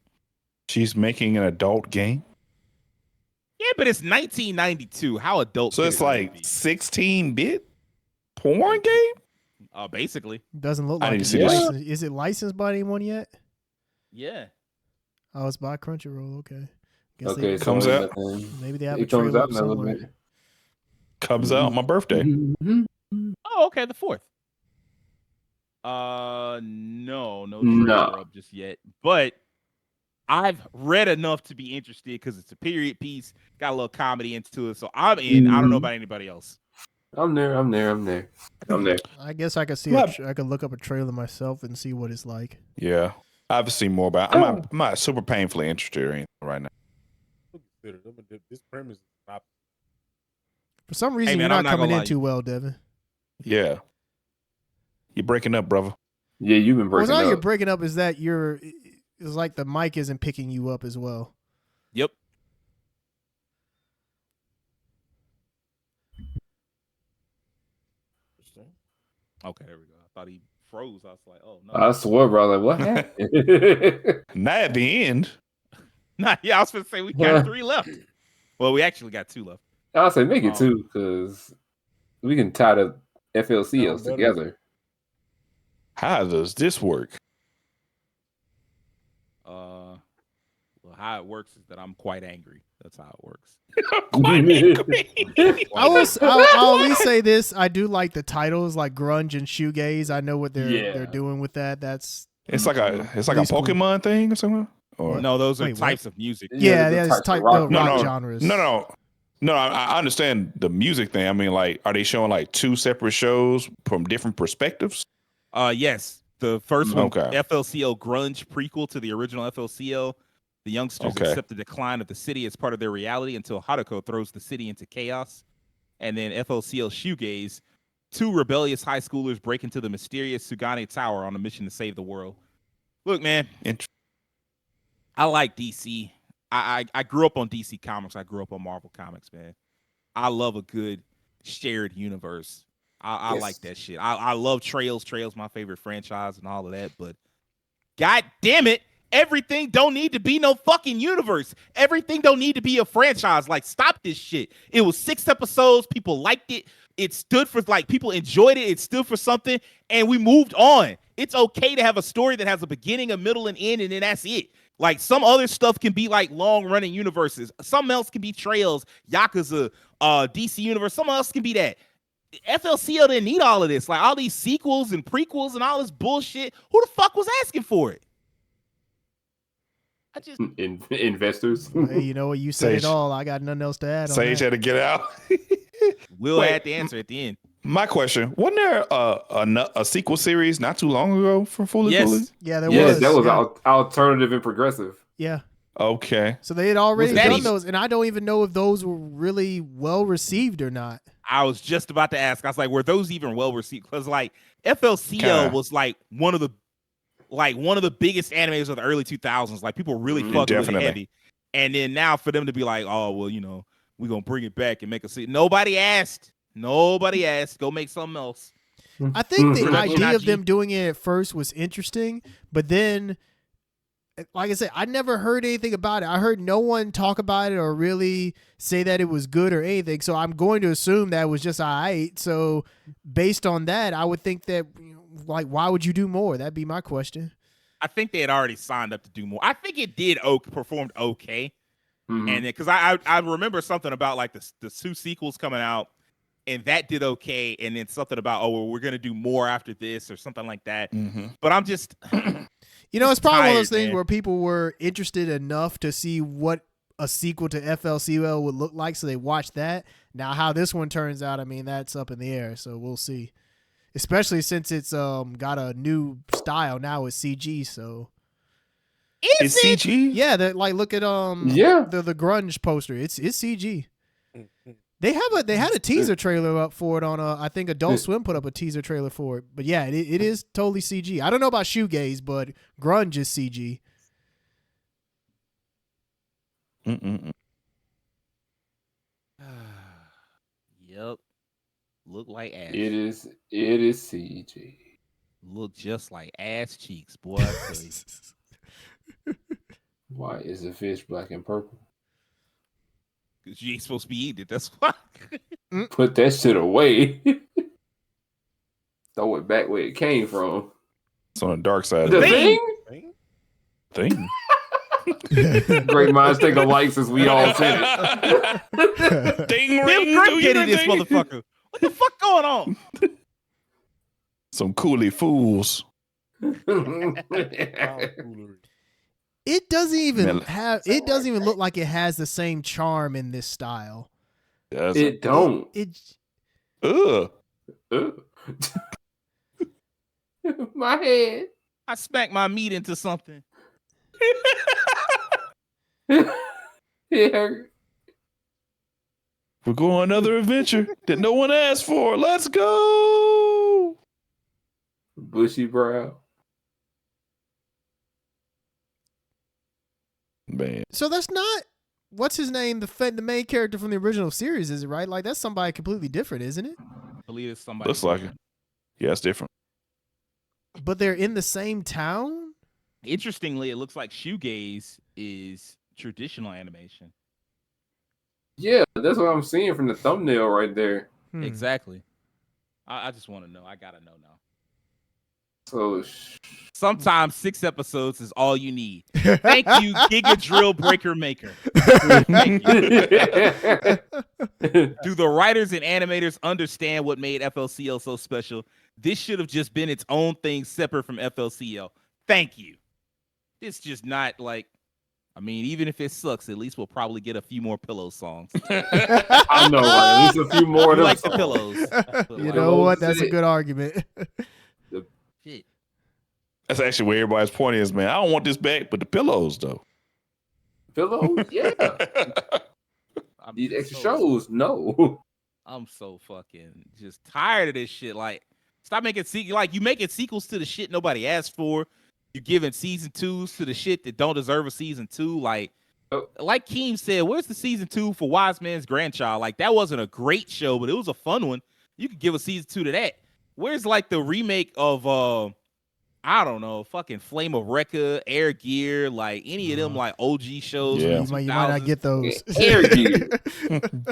She's making an adult game. Yeah, but it's 1992. How adult? So could it's it really like be? 16-bit porn game? Basically, Doesn't look I like need to it's see this. licensed. Is it licensed by anyone yet? yeah. Oh, it's by Crunchyroll. Okay. Guess Okay, they, so- Comes out. maybe they have a It comes trailer out up in a little somewhere. bit. Comes out on my birthday. Oh, okay, the 4th. No trailer No. up just yet. But I've read enough to be interested because it's a period piece, got a little comedy into it. So I'm in. I don't know about anybody else. I'm there. I guess I could see. What? I could look up a trailer myself and see what it's like. Yeah. I've seen more about it. I'm not super painfully interested or anything right now. This premise is not. For some reason, man, you're I'm not not coming gonna in lie. too well, Devin. Yeah. You're breaking up, brother. Yeah, you've been Well, it's breaking not you're up. breaking up. Is that it's like the mic isn't picking you up as well. Yep. Okay, there we go. I thought he froze. I was like, oh no. I swear, bro. Like, what happened? Not at the end. Nah, yeah, I was going to say we got 3 left. Well, we actually got 2 left. I'll say make it two because we can tie the FLCLs better. together. How does this work? Well, how it works is that I'm quite angry. That's how it works. I'll at least say this: I do like the titles, like grunge and shoegaze. I know what they're doing with that. That's It's like a Pretty cool. Pokemon thing or something? Or No, those are Wait, what? types of music. yeah, the it's types of type rock- the No, rock no, genres. No, I understand the music thing. I mean, like, are they showing like 2 separate shows from different perspectives? Yes. The first one, Okay. FLCL Grunge prequel to the original FLCL. The youngsters Okay. accept the decline of the city as part of their reality until Haruko throws the city into chaos. And then FLCL Shoegaze, 2 rebellious high schoolers break into the mysterious Sugane Tower on a mission to save the world. Look, man, I like DC. I grew up on DC Comics. I grew up on Marvel Comics, man. I love a good shared universe. I Yes. like that shit. I love Trails. Trails my favorite franchise and all of that. But God damn it, everything don't need to be no fucking universe. Everything don't need to be a franchise. Like, stop this shit. It was 6 episodes. People liked it. It stood for, like, people enjoyed it. It stood for something, and we moved on. It's okay to have a story that has a beginning, a middle, and end, and then that's it. Like, some other stuff can be like long-running universes. Something else can be Trails, Yakuza, DC Universe. Something else can be that. FLCL didn't need all of this. Like, all these sequels and prequels and all this bullshit. Who the fuck was asking for it? I just Investors. Hey, you know what? You said Sage. it all. I got nothing else to add. Sage on had to get out. will Wait. have the answer at the end. My question: wasn't there a sequel series not too long ago for Fully Yes. Fully? that. Yeah, there Yes, was. that was yeah. alternative and progressive. Yeah. Okay. So they had already Was that done even- those, and I don't even know if those were really well received or not. I was just about to ask. I was like, were those even well received? Because like FLCL Kinda. was like one of the biggest animators of the early 2000s. Like, people really fucked with it Definitely. heavy. And then now for them to be like, oh well, you know, we're gonna bring it back and make a sequel. Nobody asked. Nobody asked. Go make something else. I think the Mhm. idea of Nachi. them doing it at first was interesting, but then, like I said, I never heard anything about it. I heard no one talk about it or really say that it was good or anything. So I'm going to assume that it was just alright. So based on that, I would think that, like, why would you do more? That'd be my question. I think they had already signed up to do more. I think it did performed okay. Mhm. And then because I remember something about like the 2 sequels coming out, and that did okay, and then something about, oh well, we're gonna do more after this or something like that. Mm-hmm. But I'm just You know, it's probably one of those tired, things man. where people were interested enough to see what a sequel to FLCL would look like, so they watched that. Now, how this one turns out, I mean, that's up in the air, so we'll see. Especially since it's got a new style now with CG. So It's CG. yeah, like look at Yeah. the grunge poster. It's CG. They had a teaser trailer up for it on I think Adult Swim put up a teaser trailer for it. But yeah, it is totally CG. I don't know about shoegaze, but grunge is CG. Mm-mm. yep, look like ass. It is CG. Look just like ass cheeks, boy. I tell you. Why is the fish black and purple? 'Cause you ain't supposed to be eating it. That's why. Put that shit away. Throw it back where it came from. It's on the dark side of The the thing? thing. Great minds think alike since we all said it. Ding Tim ring. Grimm do getting your this thing. motherfucker. What the fuck going on? Some coolie fools. It doesn't even Man, have. It doesn't even look like it has the same charm in this style. It don't. It Ugh. Ugh. My head. I smacked my meat into something. It hurt. We're going on another adventure that no one asked for. Let's go. Bushy brow. Man. so that's not what's his name. The main character from the original series, is it right? Like that's somebody completely different, isn't it? I believe it's somebody. Looks like it. Yeah, it's different. But they're in the same town. Interestingly, it looks like Shoegaze is traditional animation. Yeah, that's what I'm seeing from the thumbnail right there. Hmm. Exactly. I just want to know. I gotta know now. So Sometimes 6 episodes is all you need. Thank you, Giga Drill Breaker Maker. Thank you. Do the writers and animators understand what made FLCL so special? This should have just been its own thing separate from FLCL. Thank you. It's just not like, I mean, even if it sucks, at least we'll probably get a few more Pillow songs. I know, right? At least a few more I of them. like the songs. Pillows. You know what? That's a good argument. Shit. That's actually where everybody's point is, man. I don't want this back, but the pillows, though. Pillows, yeah. I'm These just extra so- shows, no. I'm so fucking just tired of this shit. Like, stop making you making sequels to the shit nobody asked for. You're giving season 2s to the shit that don't deserve a season 2. Like Keem said, where's the season 2 for Wise Man's Grandchild? Like, that wasn't a great show, but it was a fun one. You could give a season 2 to that. Where's like the remake of I don't know, fucking Flame of Recca, Air Gear, like any of them like OG shows. Yeah. from the You might not 2000s. get those. Air Gear.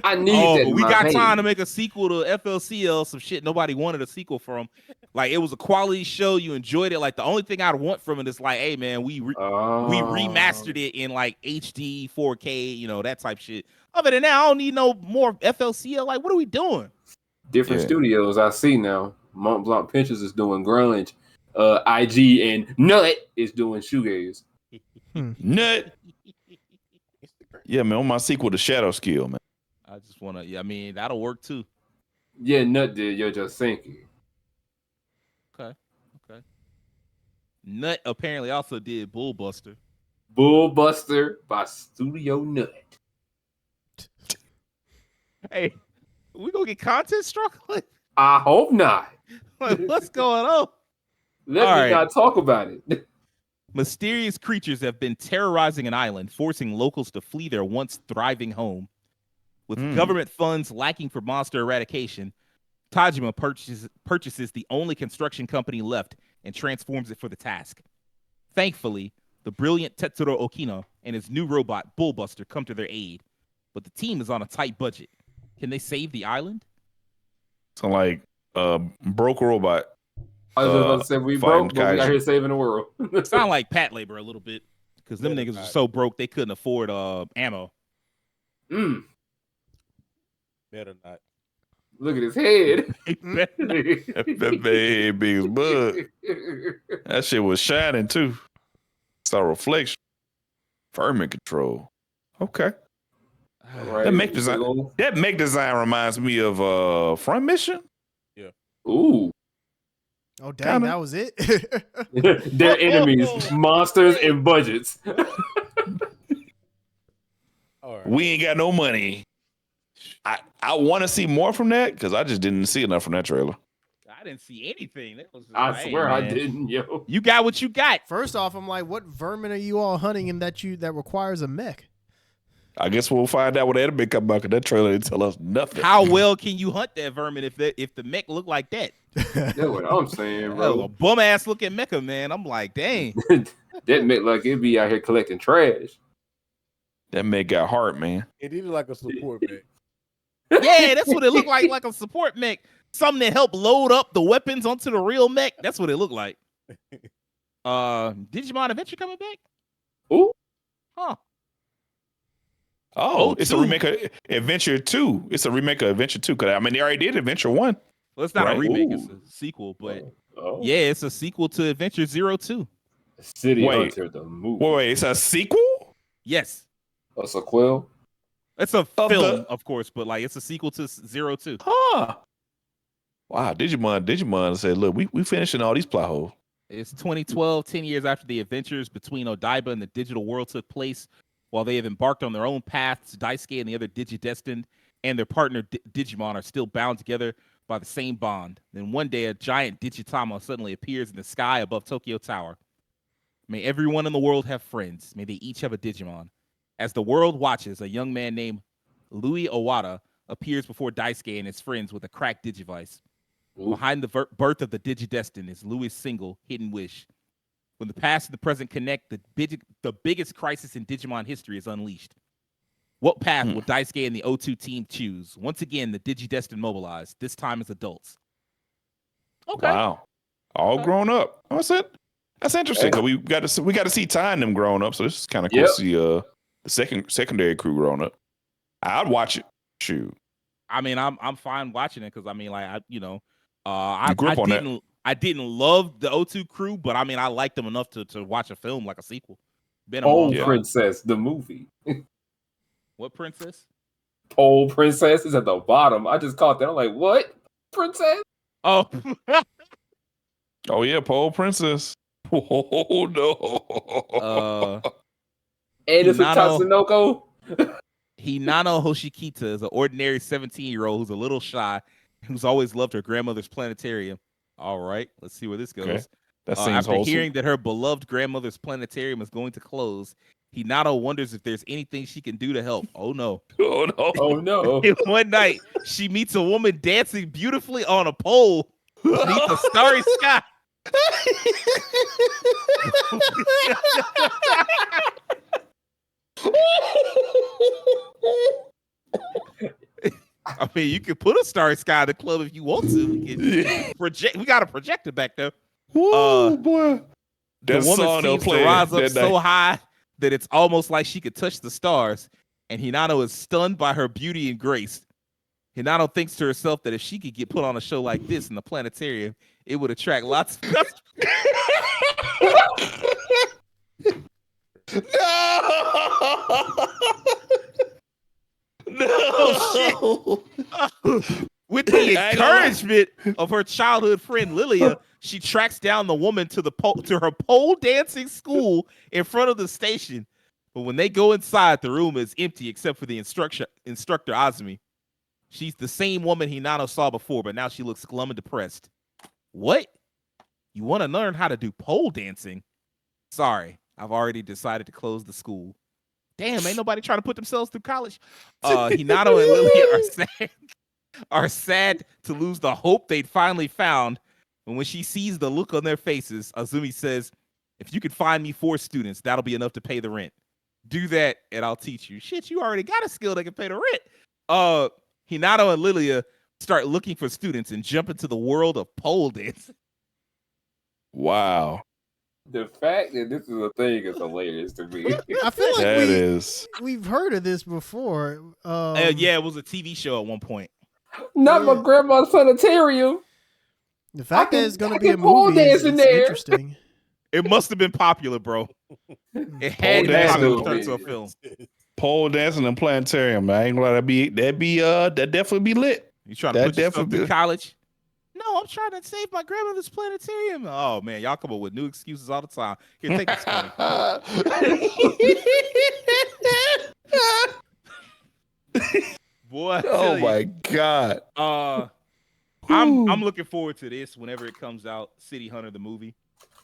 I need that. But in we my got hand. time to make a sequel to FLCL, some shit nobody wanted a sequel from. Like, it was a quality show, you enjoyed it. Like, the only thing I'd want from it is like, hey man, we remastered it in like HD, 4K, you know, that type shit. Other than that, I don't need no more FLCL. Like, what are we doing? Different studios. I see now. Mont Blanc Pictures is doing grunge. IG and Nut is doing shoegaze. Nut. Yeah, man. On my sequel to Shadow Skill, man. I just want to. Yeah, I mean, that'll work too. Yeah, Nut did. You're just thinking. Okay. Nut apparently also did Bullbuster. Bullbuster by Studio Nut. Hey, we gonna get content struck? I hope not. Like, what's going on? Let All me right. not talk about it. Mysterious creatures have been terrorizing an island, forcing locals to flee their once thriving home. With government funds lacking for monster eradication, Tajima purchases the only construction company left and transforms it for the task. Thankfully, the brilliant Tetsuro Okino and his new robot, Bullbuster, come to their aid. But the team is on a tight budget. Can they save the island? So like broke robot. I was just about to say we fighting broke, but we out Kaiju. here saving the world. Sound like Pat Labor a little bit, because them Yeah, niggas right. are so broke they couldn't afford ammo. Better not. Look at his head. That big big as bud. That shit was shining too. Saw reflection. Vermin control. Okay. Right. That mech design reminds me of Front Mission. Ooh. Oh dang, that was it. Their enemies, monsters, and budgets. All right. We ain't got no money. I want to see more from that because I just didn't see enough from that trailer. I didn't see anything. That was just I like, swear hey, I man, didn't, yo. You got what you got. First off, I'm like, what vermin are you all hunting and that requires a mech? I guess we'll find out what anime come back. That trailer didn't tell us nothing. How well can you hunt that vermin if the mech look like that? That's what I'm saying, A bro. bum ass looking mecha, man. I'm like, dang. That meant like it'd be out here collecting trash. That mech got heart, man. It needed like a support mech. Yeah, that's what it looked like a support mech. Something that helped load up the weapons onto the real mech. That's what it looked like. Digimon Adventure coming back? Ooh. Huh. Oh, Oh, it's 2. a remake of Adventure 2. It's a remake of Adventure 2. Cause I mean, they already did Adventure 1. Well, it's not Right. a remake, it's Ooh. a sequel, but Oh. yeah, it's a sequel to Adventure 02. City Wait. Hunter, the movie. Wait, it's a sequel? Yes. A sequel? It's a Of film, the- of course, but like it's a sequel to 02. Huh. Wow, Digimon said, look, we finishing all these plot holes. It's 2012, 10 years after the adventures between Odaiba and the digital world took place. While they have embarked on their own paths, Daisuke and the other Digidestined and their partner Digimon are still bound together by the same bond. Then one day, a giant Digitama suddenly appears in the sky above Tokyo Tower. May everyone in the world have friends. May they each have a Digimon. As the world watches, a young man named Louis Owada appears before Daisuke and his friends with a cracked Digivice. Ooh. Behind the birth of the Digidestined is Louis' single, Hidden Wish. When the past and the present connect, the biggest crisis in Digimon history is unleashed. What path will Daisuke and the O2 team choose? Once again, the Digidestined mobilized, this time as adults. Okay. Wow. All Okay. grown up. That's it. That's interesting. Yeah. 'Cause we got to see Ty and them grown up. So this is kind of cool Yep. to see the secondary crew grown up. I'd watch it. Shoot. I mean, I'm fine watching it because I mean, like I You I grew up on that. I didn't love the O2 crew, but I mean, I liked them enough to watch a film like a sequel. Been a Pole long time. Princess, the movie. What princess? Pole Princess is at the bottom. I just caught that. I'm like, what? Princess? Oh, Oh yeah, Pole Princess. Oh no. And it's a Hinano Tatsunoko. Hoshikita is an ordinary 17-year-old who's a little shy, who's always loved her grandmother's planetarium. All right, let's see where this goes. Okay. That seems After wholesome. hearing that her beloved grandmother's planetarium is going to close, Hinata wonders if there's anything she can do to help. Oh no. Oh no. Oh no. And one night, she meets a woman dancing beautifully on a pole beneath a starry sky. I mean, you can put a starry sky in the club if you want to. We can project. We got a projector back there. Woo, boy. The That woman song they'll seems to play rise up that so night. high that it's almost like she could touch the stars. And Hinata is stunned by her beauty and grace. Hinata thinks to herself that if she could get put on a show like this in the planetarium, it would attract lots of customers. No. With the I ain't gonna lie. encouragement of her childhood friend Lilia, she tracks down the woman to her pole dancing school in front of the station. But when they go inside, the room is empty except for the instructor Azumi. She's the same woman Hinata saw before, but now she looks glum and depressed. What? You want to learn how to do pole dancing? Sorry, I've already decided to close the school. Damn, ain't nobody trying to put themselves through college. Hinata and Lilia are sad to lose the hope they'd finally found. And when she sees the look on their faces, Azumi says, if you could find me 4 students, that'll be enough to pay the rent. Do that and I'll teach you. Shit, you already got a skill that can pay the rent. Hinata and Lilia start looking for students and jump into the world of pole dancing. Wow. The fact that this is a thing is hilarious to me. I feel like That is. we've heard of this before. Yeah, it was a TV show at one point. Not my Yeah. grandma's planetarium. The fact that can- it's going I to be a can pole movie is dance in there. interesting. It must have been popular, bro. It had to be dancing. popular to turn to a film. Pole dancing and planetarium, man. I ain't gonna lie, that definitely be lit. You trying to That put yourself definitely- through college? No, I'm trying to save my grandmother's planetarium. Oh man, y'all come up with new excuses all the time. Here, take this money. Boy, I tell Oh you. my god. I'm looking forward to this whenever it comes out. City Hunter, the movie.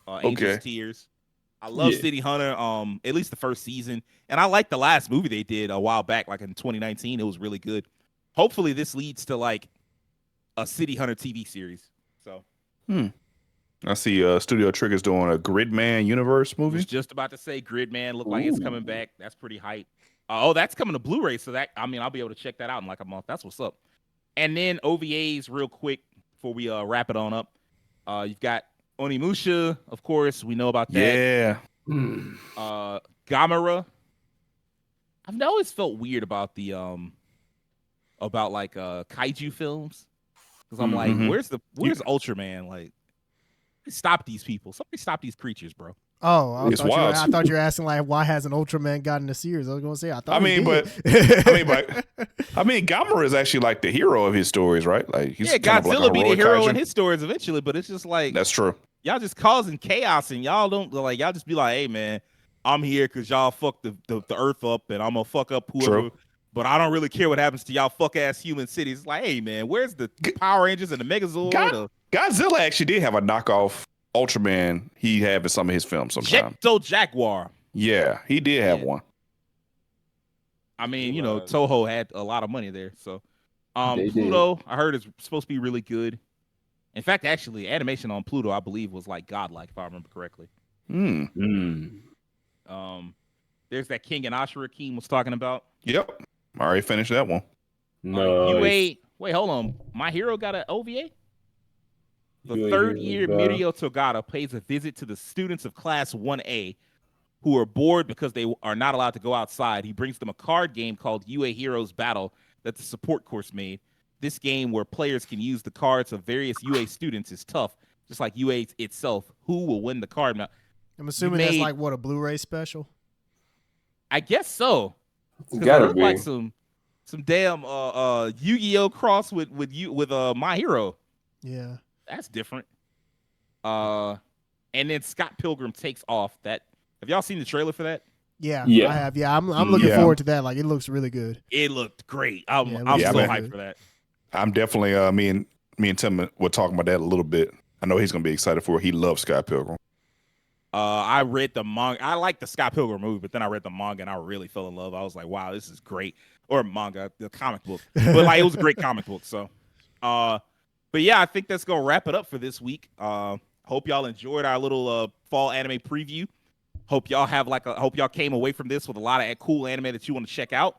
Angel's Okay. Tears. I love Yeah. City Hunter. At least the first season, and I like the last movie they did a while back, like in 2019. It was really good. Hopefully, this leads to like a City Hunter TV series. So I see Studio Trigger's doing a Gridman universe I was movie. just about to say Gridman look like it's coming Ooh. back. That's pretty hype. That's coming to Blu-ray, so that I'll be able to check that out in like a month. That's what's up. And then OVAs real quick before we wrap it on up. You've got Onimusha, of course. We know about that. Yeah. Gamera. I've always felt weird about the kaiju films. Because I'm like, Mhm. where's Ultraman? Like, stop these people. Somebody stop these creatures, bro. Oh, It's wild. I thought you were asking like why hasn't Ultraman gotten a series? I was going to say I thought. I he mean, did. Gamera is actually like the hero of his stories, right? Like he's Yeah, kind of like a Godzilla be the heroic hero kaiju. in his stories eventually, but it's just like That's true. y'all just causing chaos and y'all just be like, hey man, I'm here because y'all fuck the earth up and I'm gonna fuck up whoever. True. But I don't really care what happens to y'all fuck ass human cities. It's like, hey man, where's the Power Rangers and the Megazord? God- Godzilla actually did have a knockoff Ultraman he had in some of his films sometime. Jetso Jaguar. Yeah, he did have Yeah. one. I mean, Wow. Toho had a lot of money there. So They did. Pluto, I heard is supposed to be really good. In fact, actually, animation on Pluto, I believe, was like godlike, if I remember correctly. There's that King and Ashura Keem was talking about. Yep. I already finished that one. No. Wait, hold on. My Hero got an OVA? The UA third Hero year got- Mirio Togata pays a visit to the students of Class 1A who are bored because they are not allowed to go outside. He brings them a card game called UA Heroes Battle that the support course made. This game, where players can use the cards of various UA students, is tough, just like UA itself. Who will win the card? Now, I'm assuming made- that's like what, a Blu-ray special. I guess so. 'Cause it Gotta looked be. like some damn Yu-Gi-Oh cross with My Hero. Yeah. That's different. And then Scott Pilgrim takes off. That have y'all seen the trailer for that? Yeah, Yeah. I have. Yeah, I'm looking Yeah. forward to that. Like, it looks really good. It looked great. I'm Yeah, it I'm looks so really hyped good. for that. I'm definitely me and Tim were talking about that a little bit. I know he's gonna be excited for it. He loves Scott Pilgrim. I read the manga. I like the Scott Pilgrim movie, but then I read the manga and I really fell in love. I was like, wow, this is great. Or manga, the comic book. But like it was a great comic book. So but yeah, I think that's gonna wrap it up for this week. Hope y'all enjoyed our little fall anime preview. Hope y'all came away from this with a lot of cool anime that you want to check out.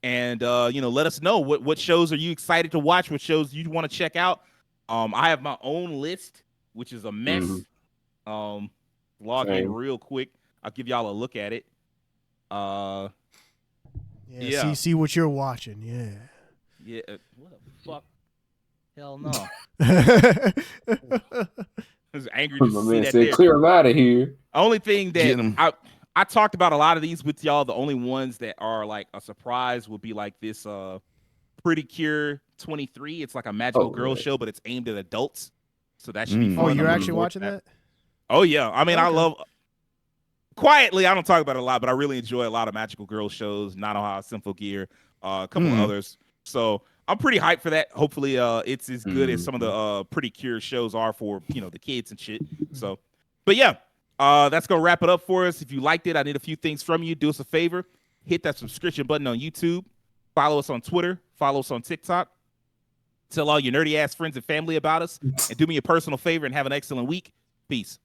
And let us know what shows are you excited to watch, what shows you want to check out. I have my own list, which is a mess. Log in Same. real quick. I'll give y'all a look at it. Yeah. See what you're watching. Yeah. What the fuck? Hell no. I was angry to My see man that said, there. clear him out of here. Only thing Get 'em. that I talked about a lot of these with y'all. The only ones that are like a surprise would be like this Pretty Cure 23. It's like a magical girl right. show, but it's aimed at adults. So that should be Mm. fun. Oh, I'm you're looking actually forward watching to that? Oh yeah. I mean, I Okay. love quietly, I don't talk about it a lot, but I really enjoy a lot of magical girl shows, Nanoha, Symphogear, a couple of others. So I'm pretty hyped for that. Hopefully it's as good as some of the Pretty Cure shows are for the kids and shit. So but yeah, that's gonna wrap it up for us. If you liked it, I need a few things from you. Do us a favor, hit that subscription button on YouTube, follow us on Twitter, follow us on TikTok, tell all your nerdy ass friends and family about us, and do me a personal favor and have an excellent week. Peace.